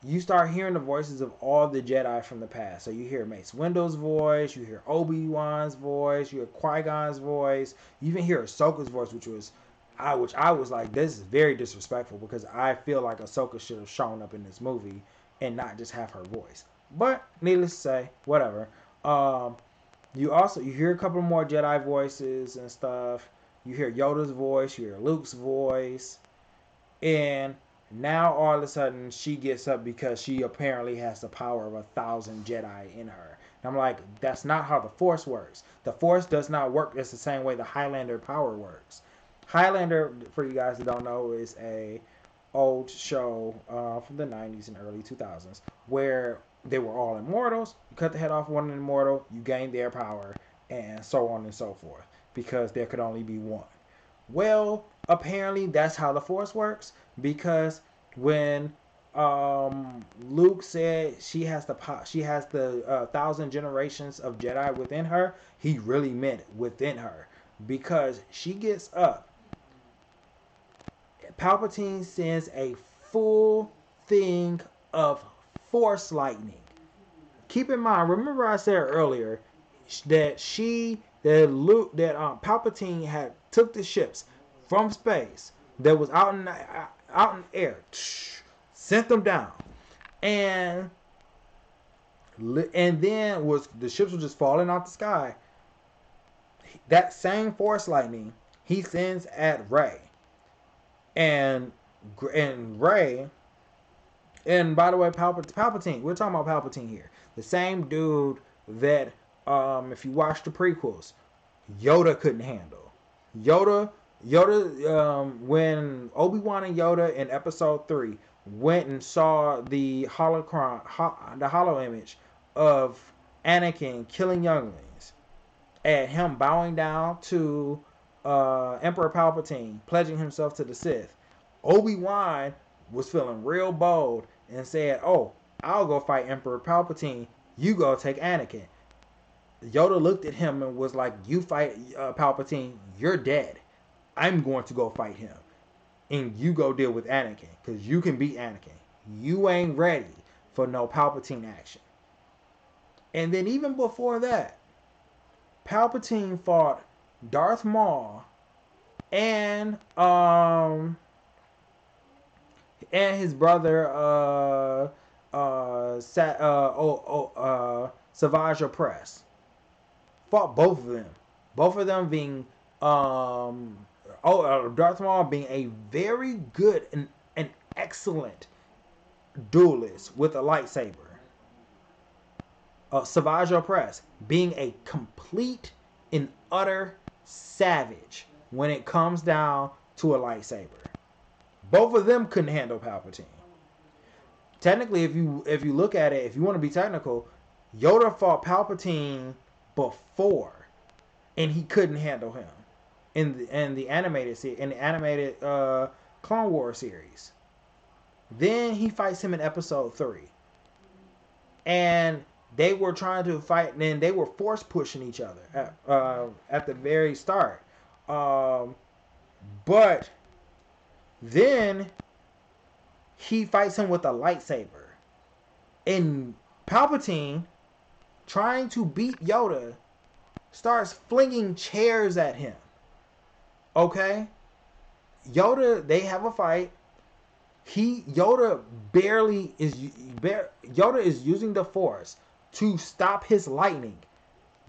You start hearing the voices of all the Jedi from the past. So you hear Mace Windu's voice, you hear Obi-Wan's voice, you hear Qui-Gon's voice, you even hear Ahsoka's voice, which was which I was like, this is very disrespectful because I feel like Ahsoka should have shown up in this movie and not just have her voice. But needless to say, whatever. Um, you hear a couple more Jedi voices and stuff. You hear Yoda's voice, you hear Luke's voice, and now all of a sudden she gets up because she apparently has the power of 1,000 Jedi in her. And I'm like, that's not how the Force works. The Force does not work. It's the same way the Highlander power works. Highlander, for you guys that don't know, is a old show from the 90s and early 2000s where they were all immortals. You cut the head off one immortal, you gain their power, and so on and so forth, because there could only be one. Well, apparently that's how the Force works, because when Luke said she has the 1,000 generations of Jedi within her, he really meant within her, because she gets up. Palpatine sends a full thing of Force lightning. Keep in mind, remember I said earlier that Palpatine had took the ships from space that was out in air, sent them down, and then the ships were just falling out the sky. That same Force lightning he sends at Rey, and Rey. And by the way, Palpatine, we're talking about Palpatine here. The same dude that, if you watch the prequels, Yoda couldn't handle. Yoda, when Obi-Wan and Yoda in Episode 3 went and saw the holo image of Anakin killing younglings, and him bowing down to Emperor Palpatine, pledging himself to the Sith, Obi-Wan was feeling real bold and said, "Oh, I'll go fight Emperor Palpatine. You go take Anakin." Yoda looked at him and was like, "You fight Palpatine, you're dead. I'm going to go fight him. And you go deal with Anakin, because you can beat Anakin. You ain't ready for no Palpatine action." And then even before that, Palpatine fought Darth Maul and his brother Savage Opress. Fought both of them. Both of them being Darth Maul being a very good and excellent duelist with a lightsaber. Savage Opress being a complete and utter savage when it comes down to a lightsaber. Both of them couldn't handle Palpatine. Technically, if you look at it, if you want to be technical, Yoda fought Palpatine before, and he couldn't handle him in the animated Clone Wars series. Then he fights him in Episode 3, and they were trying to fight, and then they were force pushing each other at the very start. But then he fights him with a lightsaber. And Palpatine, trying to beat Yoda, starts flinging chairs at him. Okay? Yoda, they have a fight. Yoda is using the Force to stop his lightning,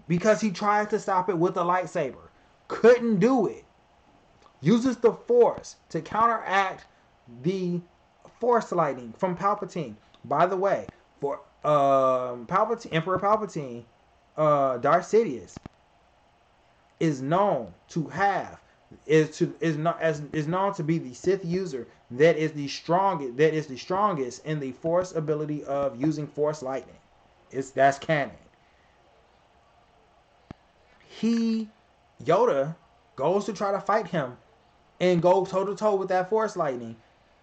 because he tried to stop it with a lightsaber. Couldn't do it. Uses the Force to counteract the Force lightning from Palpatine. By the way, for Emperor Palpatine, Darth Sidious is known to be the Sith user that is the strongest in the Force ability of using Force lightning. That's canon. Yoda goes to try to fight him and go toe to toe with that Force lightning,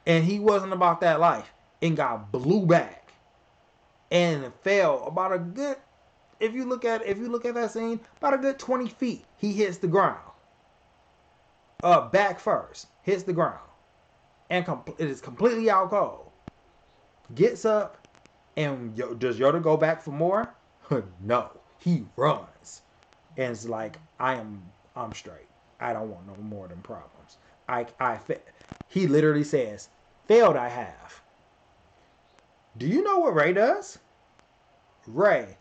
and he wasn't about that life and got blew back and fell about a good. If you look at that scene, about a good 20 feet, he hits the ground. Back first, hits the ground, and it is completely out cold. Gets up, and does Yoda go back for more? No, he runs, and it's like, I'm straight. I don't want no more of them problems. I he literally says, failed I have. Do you know what Rey does? Rey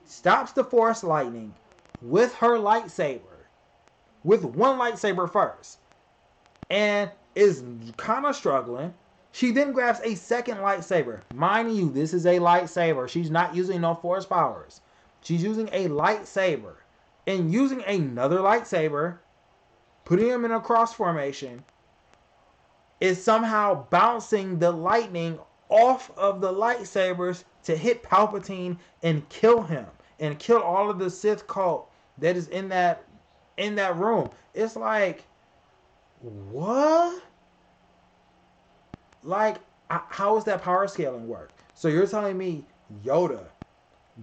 stops the Force lightning with her lightsaber, with one lightsaber first, and is kind of struggling. She then grabs a second lightsaber. Mind you, this is a lightsaber. She's not using no Force powers. She's using a lightsaber. And using another lightsaber, putting him in a cross formation, is somehow bouncing the lightning off of the lightsabers to hit Palpatine and kill him. And kill all of the Sith cult that is in that room. It's like, what? Like, how does that power scaling work? So you're telling me Yoda,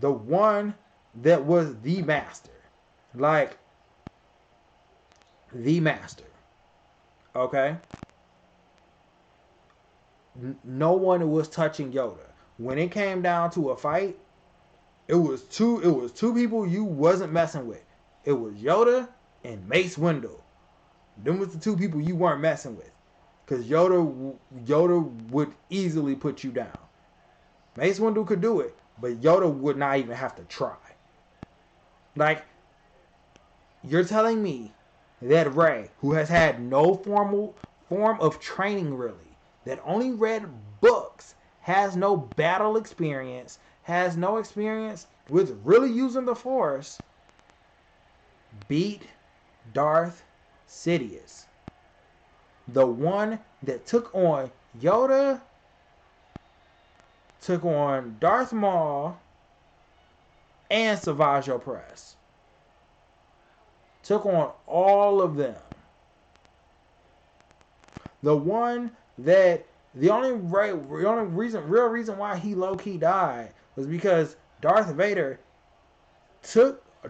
the one that was the master, like the master, okay? No one was touching Yoda. When it came down to a fight, it was two people you wasn't messing with. It was Yoda and Mace Windu. Them was the two people you weren't messing with. Because Yoda would easily put you down. Mace Windu could do it, but Yoda would not even have to try. Like, you're telling me that Rey, who has had no formal form of training really, that only read books, has no battle experience, has no experience with really using the Force, beat Darth Sidious. The one that took on Yoda, took on Darth Maul, and Savage Opress. Took on all of them. The one that real reason why he low-key died was because Darth Vader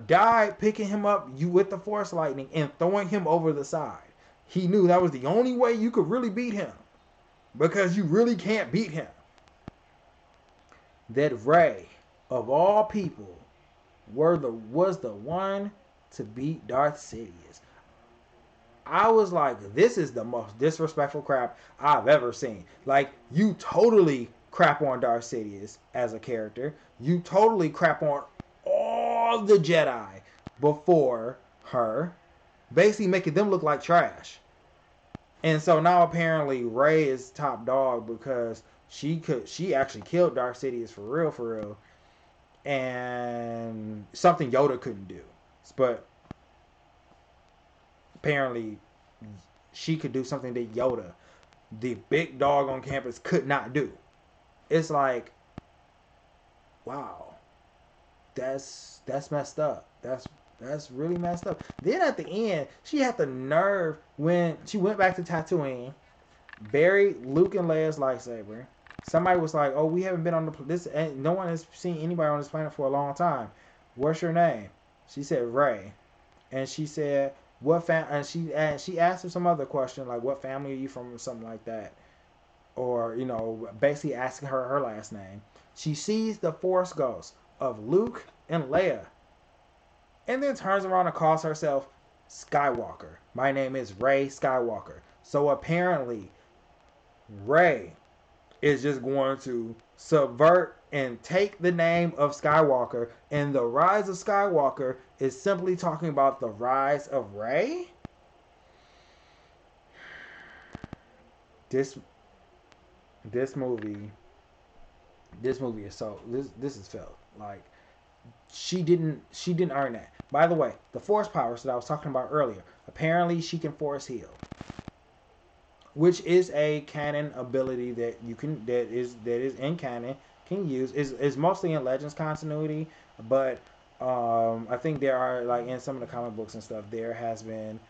died picking him up with the Force lightning and throwing him over the side. He knew that was the only way you could really beat him, because you really can't beat him. That Rey, of all people, was the one to beat Darth Sidious. I was like, this is the most disrespectful crap I've ever seen. Like, you totally crap on Darth Sidious as a character. You totally crap on all the Jedi before her, basically making them look like trash. And so now apparently Rey is top dog because she actually killed Darth Sidious for real, and something Yoda couldn't do. But apparently she could do something that Yoda, the big dog on campus, could not do. It's like, wow, that's messed up. That's really messed up. Then at the end, she had the nerve when she went back to Tatooine, buried Luke and Leia's lightsaber. Somebody was like, "Oh, we haven't been on this. No one has seen anybody on this planet for a long time. What's your name?" She said Rey, and she said, "What fam?" And she asked her some other question like, "What family are you from?" or something like that, or basically asking her last name. She sees the Force ghost of Luke and Leia, and then turns around and calls herself Skywalker. My name is Rey Skywalker. So apparently, Rey is just going to subvert and take the name of Skywalker, and the rise of Skywalker is simply talking about the rise of Rey. This movie is so this is felt like she didn't earn that. By the way, the Force powers that I was talking about earlier, apparently she can Force heal, which is a canon ability that is in canon, can use, is mostly in Legends continuity, but I think there are, like, in some of the comic books and stuff, there has been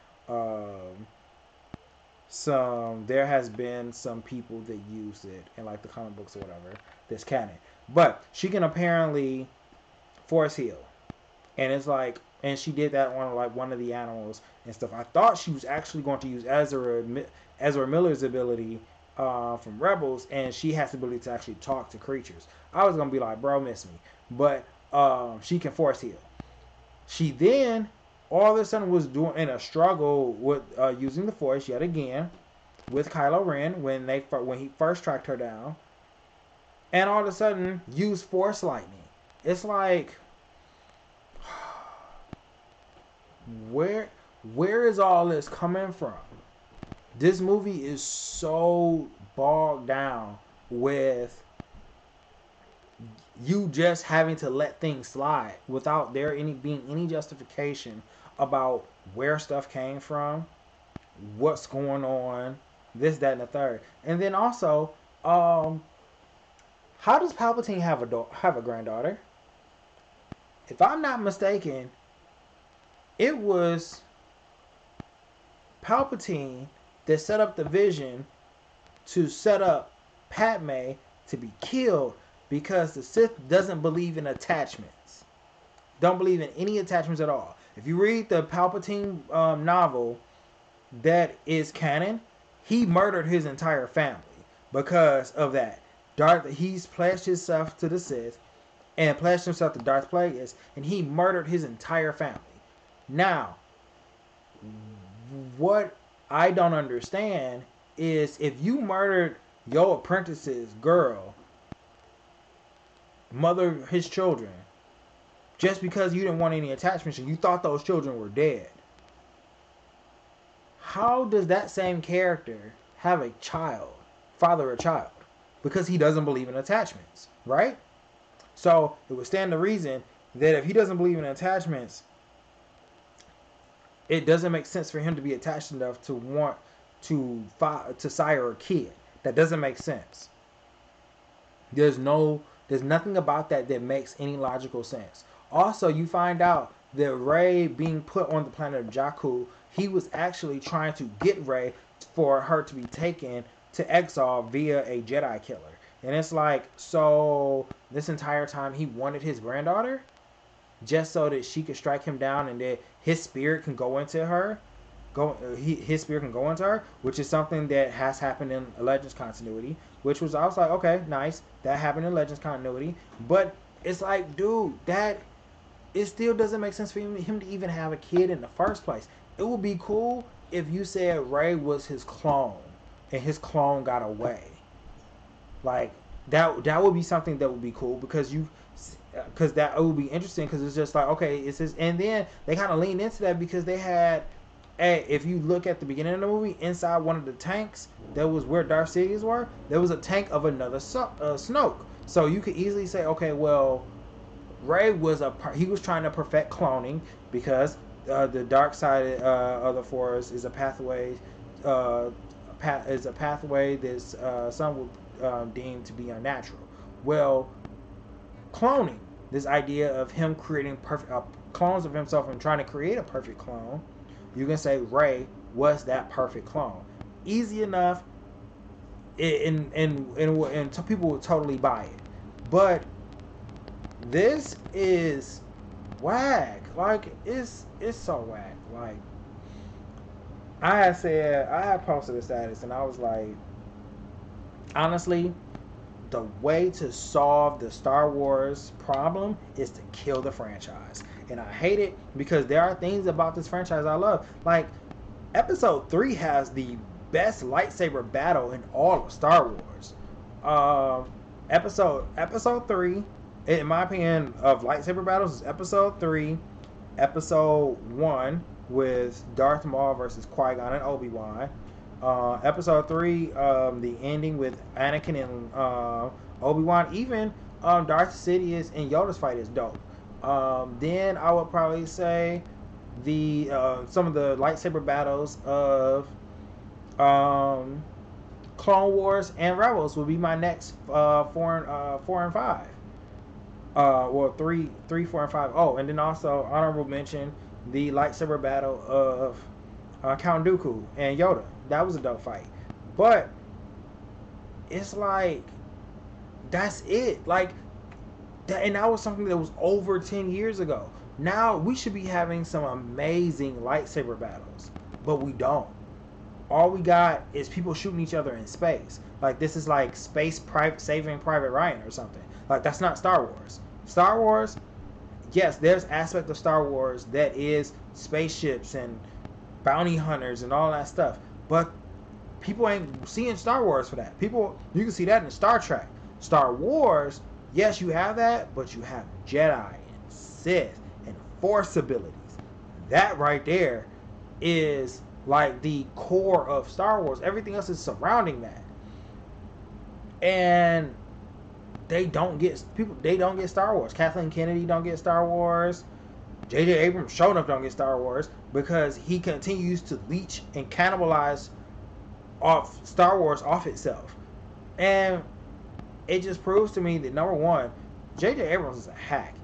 some people that use it in, like, the comic books or whatever, that's canon. But she can apparently Force heal, and it's like, and she did that on, like, one of the animals and stuff. I thought she was actually going to use Ezra Miller's ability from Rebels, and she has the ability to actually talk to creatures. I was gonna be like, bro, miss me, but she can Force heal. She then all of a sudden was doing in a struggle with using the Force yet again with Kylo Ren when he first tracked her down, and all of a sudden used Force lightning. It's like, where is all this coming from? This movie is so bogged down with you just having to let things slide without there being any justification about where stuff came from, what's going on, this, that, and the third. And then also, how does Palpatine have a granddaughter? If I'm not mistaken, it was Palpatine that set up the vision to set up Padme to be killed because the Sith doesn't believe in attachments. Don't believe in any attachments at all. If you read the Palpatine novel that is canon, he murdered his entire family because of that. He's pledged himself to the Sith and pledged himself to Darth Plagueis, and he murdered his entire family. Now, what I don't understand is if you murdered your apprentice's girl, mother his children, just because you didn't want any attachments and you thought those children were dead, how does that same character have a child, father a child? Because he doesn't believe in attachments, right? So it would stand to reason that if he doesn't believe in attachments, it doesn't make sense for him to be attached enough to want to sire a kid. That doesn't make sense. There's nothing about that makes any logical sense. Also, you find out that Rey being put on the planet of Jakku, he was actually trying to get Rey for her to be taken to exile via a Jedi killer. And it's like, so this entire time he wanted his granddaughter just so that she could strike him down and that his spirit can go into her. His spirit can go into her, which is something that has happened in Legends continuity, which was, I was like, okay, nice, that happened in Legends continuity, but it's like, dude, that it still doesn't make sense for him to even have a kid in the first place. It would be cool if you said Rey was his clone and his clone got away. Like that would be something that would be cool because that would be interesting because it's just like, okay, it's his, and then they kind of leaned into that because they had. If you look at the beginning of the movie, inside one of the tanks, that was where Darth Sidious were, there was a tank of another Snoke. So you could easily say, okay, well, Rey was he was trying to perfect cloning because the dark side of the Force is a pathway, that some would deem to be unnatural. Well, cloning, this idea of him creating perfect clones of himself and trying to create a perfect clone. You can say Rey was that perfect clone. Easy enough, and people would totally buy it. But this is whack. Like it's so whack. Like I had posted a status and I was like, honestly, the way to solve the Star Wars problem is to kill the franchise. And I hate it because there are things about this franchise I love. Like, Episode 3 has the best lightsaber battle in all of Star Wars. Episode 3, in my opinion, of lightsaber battles is Episode 3, Episode 1 with Darth Maul versus Qui-Gon and Obi-Wan. Episode 3, the ending with Anakin and Obi-Wan. Even Darth Sidious and Yoda's fight is dope. Then I would probably say the some of the lightsaber battles of Clone Wars and Rebels would be my next 4 and 5. Well, 3, 4, and 5. Oh, and then also honorable mention the lightsaber battle of Count Dooku and Yoda. That was a dope fight. But it's like that's it. Like that, and that was something that was over 10 years ago. Now we should be having some amazing lightsaber battles, but we don't. All we got is people shooting each other in space. Like this is like Saving Private Ryan or something. Like that's not Star Wars. Star Wars, yes, there's aspect of Star Wars that is spaceships and bounty hunters and all that stuff. But people ain't seeing Star Wars for that. People, you can see that in Star Trek. Star Wars, yes, you have that, but you have Jedi and Sith and Force abilities. That right there is like the core of Star Wars. Everything else is surrounding that. And they don't get Star Wars. Kathleen Kennedy don't get Star Wars. J.J. Abrams sure enough don't get Star Wars because he continues to leech and cannibalize off Star Wars off itself. And it just proves to me that, number one, J.J. Abrams is a hack.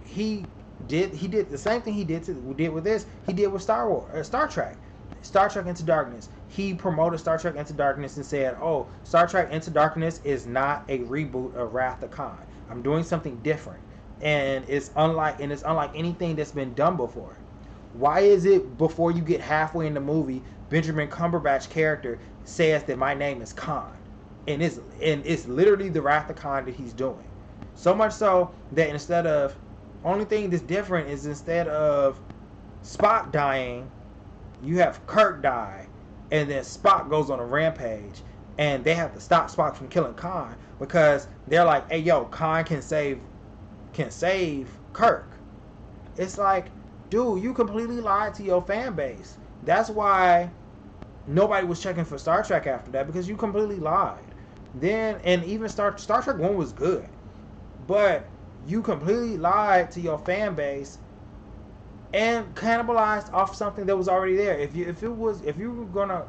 He did the same thing he did with this. He did with Star Trek Into Darkness. He promoted Star Trek Into Darkness and said, "Oh, Star Trek Into Darkness is not a reboot of Wrath of Khan. I'm doing something different, and it's unlike anything that's been done before." Why is it before you get halfway in the movie, Benjamin Cumberbatch's character says that my name is Khan, and it's literally the Wrath of Khan that he's doing. So much so that only thing that's different is instead of Spock dying, you have Kirk die, and then Spock goes on a rampage, and they have to stop Spock from killing Khan because they're like, "Hey, yo, Khan can save Kirk." It's like, dude, you completely lied to your fan base. That's why nobody was checking for Star Trek after that, because you completely lied. Then, and even Star Trek 1 was good, but you completely lied to your fan base and cannibalized off something that was already there. If you were gonna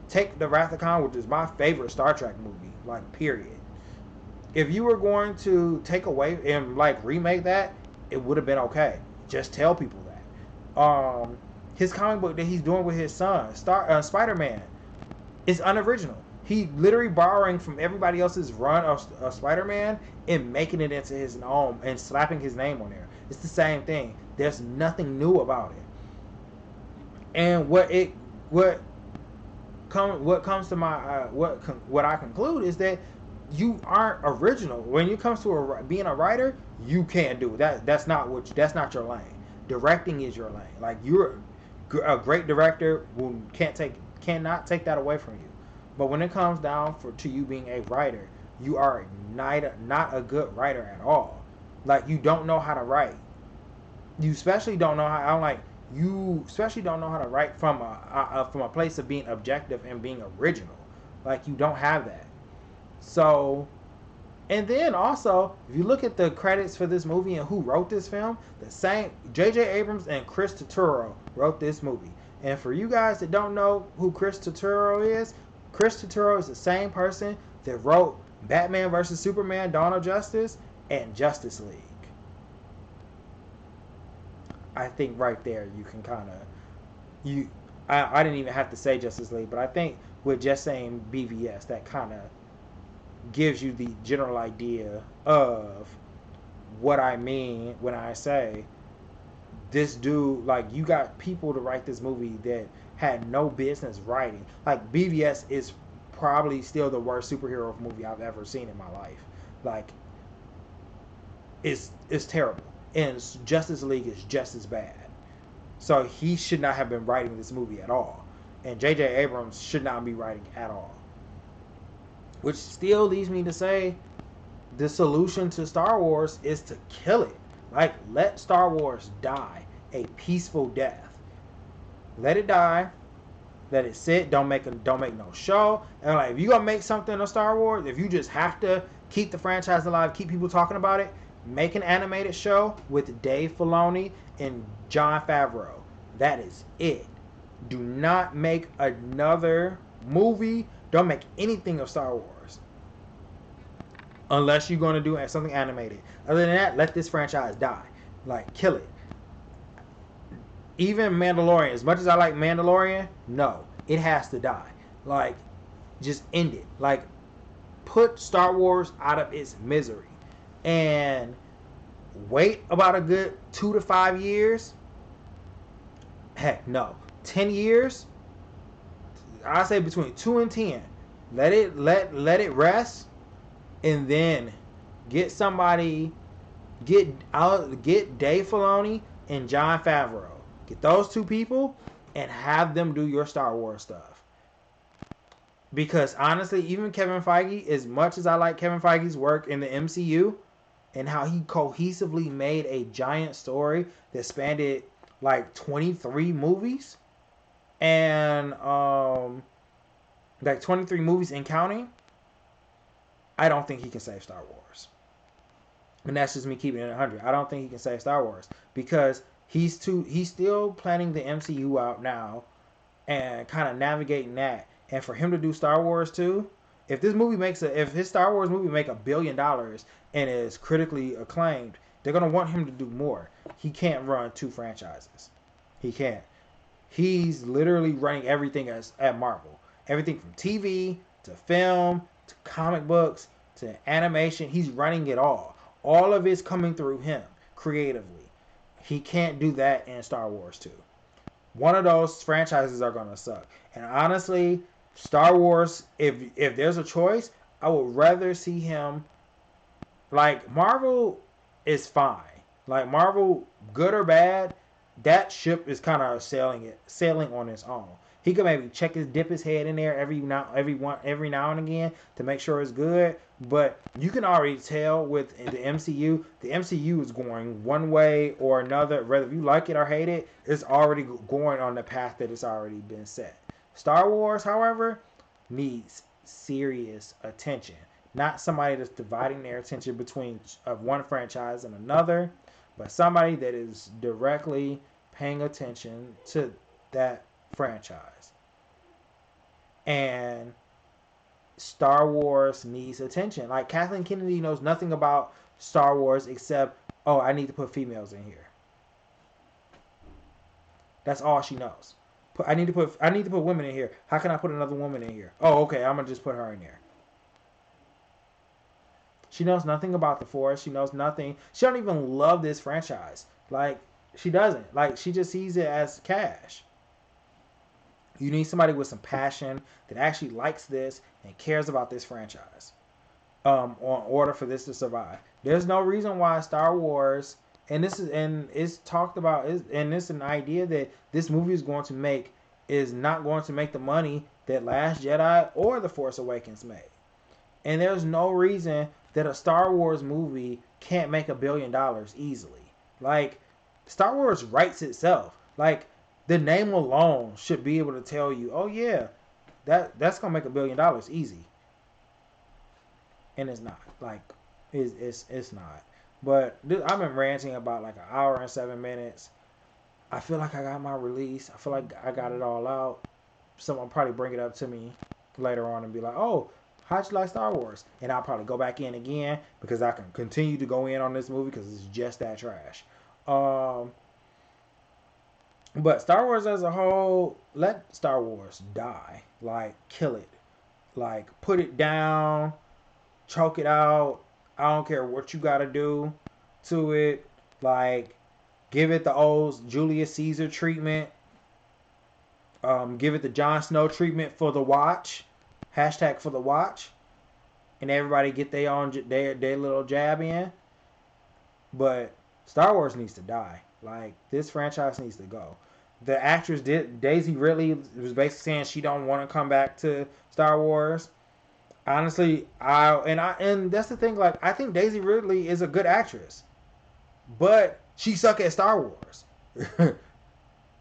take the Wrath of Khan, which is my favorite Star Trek movie, like period. If you were going to take away and like remake that, it would have been okay. Just tell people that. His comic book that he's doing with his son, Spider-Man, is unoriginal. He literally borrowing from everybody else's run of Spider-Man and making it into his own and slapping his name on there. It's the same thing. There's nothing new about it. And what comes to my what I conclude is that you aren't original. When it comes to being a writer, you can't do it. That's not your lane. Directing is your lane. Like, you're a great director who cannot take that away from you. But when it comes down to you being a writer, you are not a good writer at all. Like, you don't know how to write. You especially don't know how to write from a place of being objective and being original. Like, you don't have that. So, and then also, if you look at the credits for this movie and who wrote this film, the same J.J. Abrams and Chris Turturro wrote this movie. And for you guys that don't know who Chris Turturro is the same person that wrote Batman vs. Superman: Dawn of Justice and Justice League. I think right there you can I didn't even have to say Justice League, but I think with just saying BVS, that kind of gives you the general idea of what I mean when I say this dude, like, you got people to write this movie that had no business writing. Like, BVS is probably still the worst superhero movie I've ever seen in my life. Like, it's terrible. And Justice League is just as bad. So he should not have been writing this movie at all. And J.J. Abrams should not be writing at all. Which still leads me to say the solution to Star Wars is to kill it. Like, let Star Wars die a peaceful death. Let it die. Let it sit. Don't make no show. And like, if you gonna make something of Star Wars, if you just have to keep the franchise alive, keep people talking about it, make an animated show with Dave Filoni and Jon Favreau. That is it. Do not make another movie. Don't make anything of Star Wars. Unless you're going to do something animated. Other than that, let this franchise die. Like, kill it. Even Mandalorian, as much as I like Mandalorian, no, it has to die. Like, just end it. Like, put Star Wars out of its misery. And wait about a good 2 to 5 years. Heck, no. 10 years? I say between 2 and 10. Let it rest. And then get Dave Filoni and Jon Favreau. Get those two people and have them do your Star Wars stuff. Because honestly, even Kevin Feige, as much as I like Kevin Feige's work in the MCU and how he cohesively made a giant story that spanned like 23 movies and like 23 movies and counting, I don't think he can save Star Wars. And that's just me keeping it 100. I don't think he can save Star Wars because he's still planning the MCU out now and kind of navigating that. And for him to do Star Wars too, if his Star Wars movie make $1 billion and is critically acclaimed, they're gonna want him to do more. He can't run two franchises. He can't. He's literally running everything at Marvel. Everything from TV to film to comic books to animation. He's running it all. All of it's coming through him creatively. He can't do that in Star Wars 2. One of those franchises are going to suck. And honestly, Star Wars, if there's a choice, I would rather see him... Like, Marvel is fine. Like, Marvel, good or bad, that ship is kind of sailing on its own. He could maybe dip his head in there every now and again to make sure it's good. But you can already tell with the MCU is going one way or another. Whether you like it or hate it, it's already going on the path that it's already been set. Star Wars, however, needs serious attention. Not somebody that's dividing their attention between one franchise and another, but somebody that is directly paying attention to that franchise. And Star Wars needs attention. Like, Kathleen Kennedy knows nothing about Star Wars except, oh, I need to put females in here. That's all she knows. I need to put women in here. How can I put another woman in here? Oh, okay, I'm gonna just put her in there. She knows nothing about the Force. She knows nothing. She don't even love this franchise. Like, she doesn't. Like, she just sees it as cash. You need somebody with some passion that actually likes this and cares about this franchise in order for this to survive. There's no reason why Star Wars, and it's talked about, and it's an idea that this movie is not going to make the money that Last Jedi or The Force Awakens made. And there's no reason that a Star Wars movie can't make $1 billion easily. Like, Star Wars writes itself. Like, the name alone should be able to tell you, oh yeah, that's gonna make $1 billion easy. And it's not. Like, it's not. But I've been ranting about like 1 hour and 7 minutes. I feel like I got my release. I feel like I got it all out. Someone probably bring it up to me later on and be like, oh, how'd you like Star Wars? And I'll probably go back in again because I can continue to go in on this movie because it's just that trash. But Star Wars as a whole, let Star Wars die. Like, kill it. Like, put it down. Choke it out. I don't care what you gotta do to it. Like, give it the old Julius Caesar treatment. Give it the Jon Snow treatment for the watch. Hashtag for the watch. And everybody get their little jab in. But Star Wars needs to die. Like, this franchise needs to go. The actress Daisy Ridley was basically saying she don't want to come back to Star Wars. Honestly, and that's the thing. Like, I think Daisy Ridley is a good actress, but she suck at Star Wars.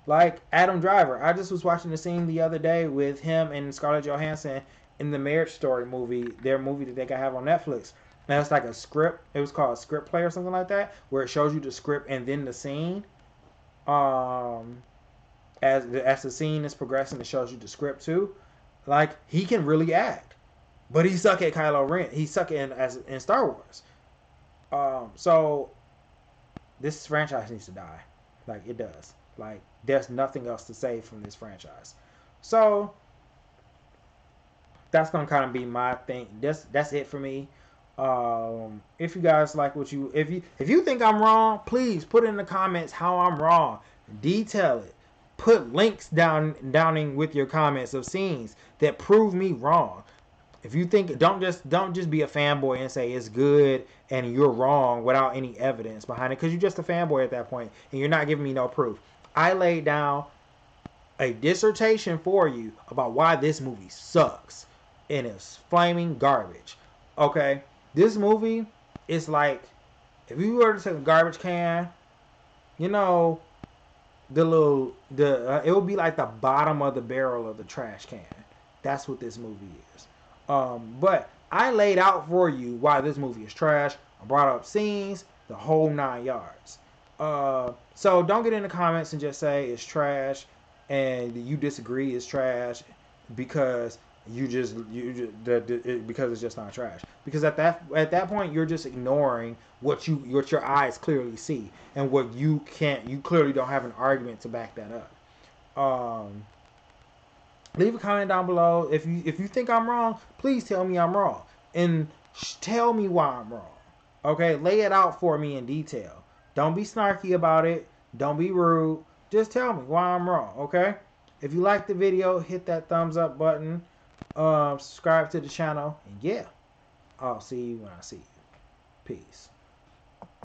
Like Adam Driver, I just was watching the scene the other day with him and Scarlett Johansson in the Marriage Story movie, their movie that they can have on Netflix. And it's like a script. It was called a script play or something like that, where it shows you the script and then the scene. As the scene is progressing, it shows you the script too. Like, he can really act, but he suck at Kylo Ren. He suck in Star Wars. So this franchise needs to die. Like, it does. Like, there's nothing else to say from this franchise. So that's gonna kind of be my thing. That's it for me. If you guys like if you think I'm wrong, please put in the comments how I'm wrong. Detail it. Put links downing with your comments of scenes that prove me wrong. If you think, don't just be a fanboy and say it's good and you're wrong without any evidence behind it, because you're just a fanboy at that point and you're not giving me no proof. I laid down a dissertation for you about why this movie sucks and it's flaming garbage. Okay, this movie is like if you were to take a garbage can, you know, it would be like the bottom of the barrel of the trash can. That's what this movie is. But I laid out for you why this movie is trash. I brought up scenes, the whole 9 yards. So don't get in the comments and just say it's trash and you disagree it's trash because because it's just not trash. Because at that point you're just ignoring what your eyes clearly see and what you clearly don't have an argument to back that up. Leave a comment down below if you think I'm wrong. Please tell me I'm wrong and tell me why I'm wrong. Okay, lay it out for me in detail. Don't be snarky about it. Don't be rude. Just tell me why I'm wrong. Okay. If you like the video, hit that thumbs up button. Subscribe to the channel, and yeah, I'll see you when I see you. Peace.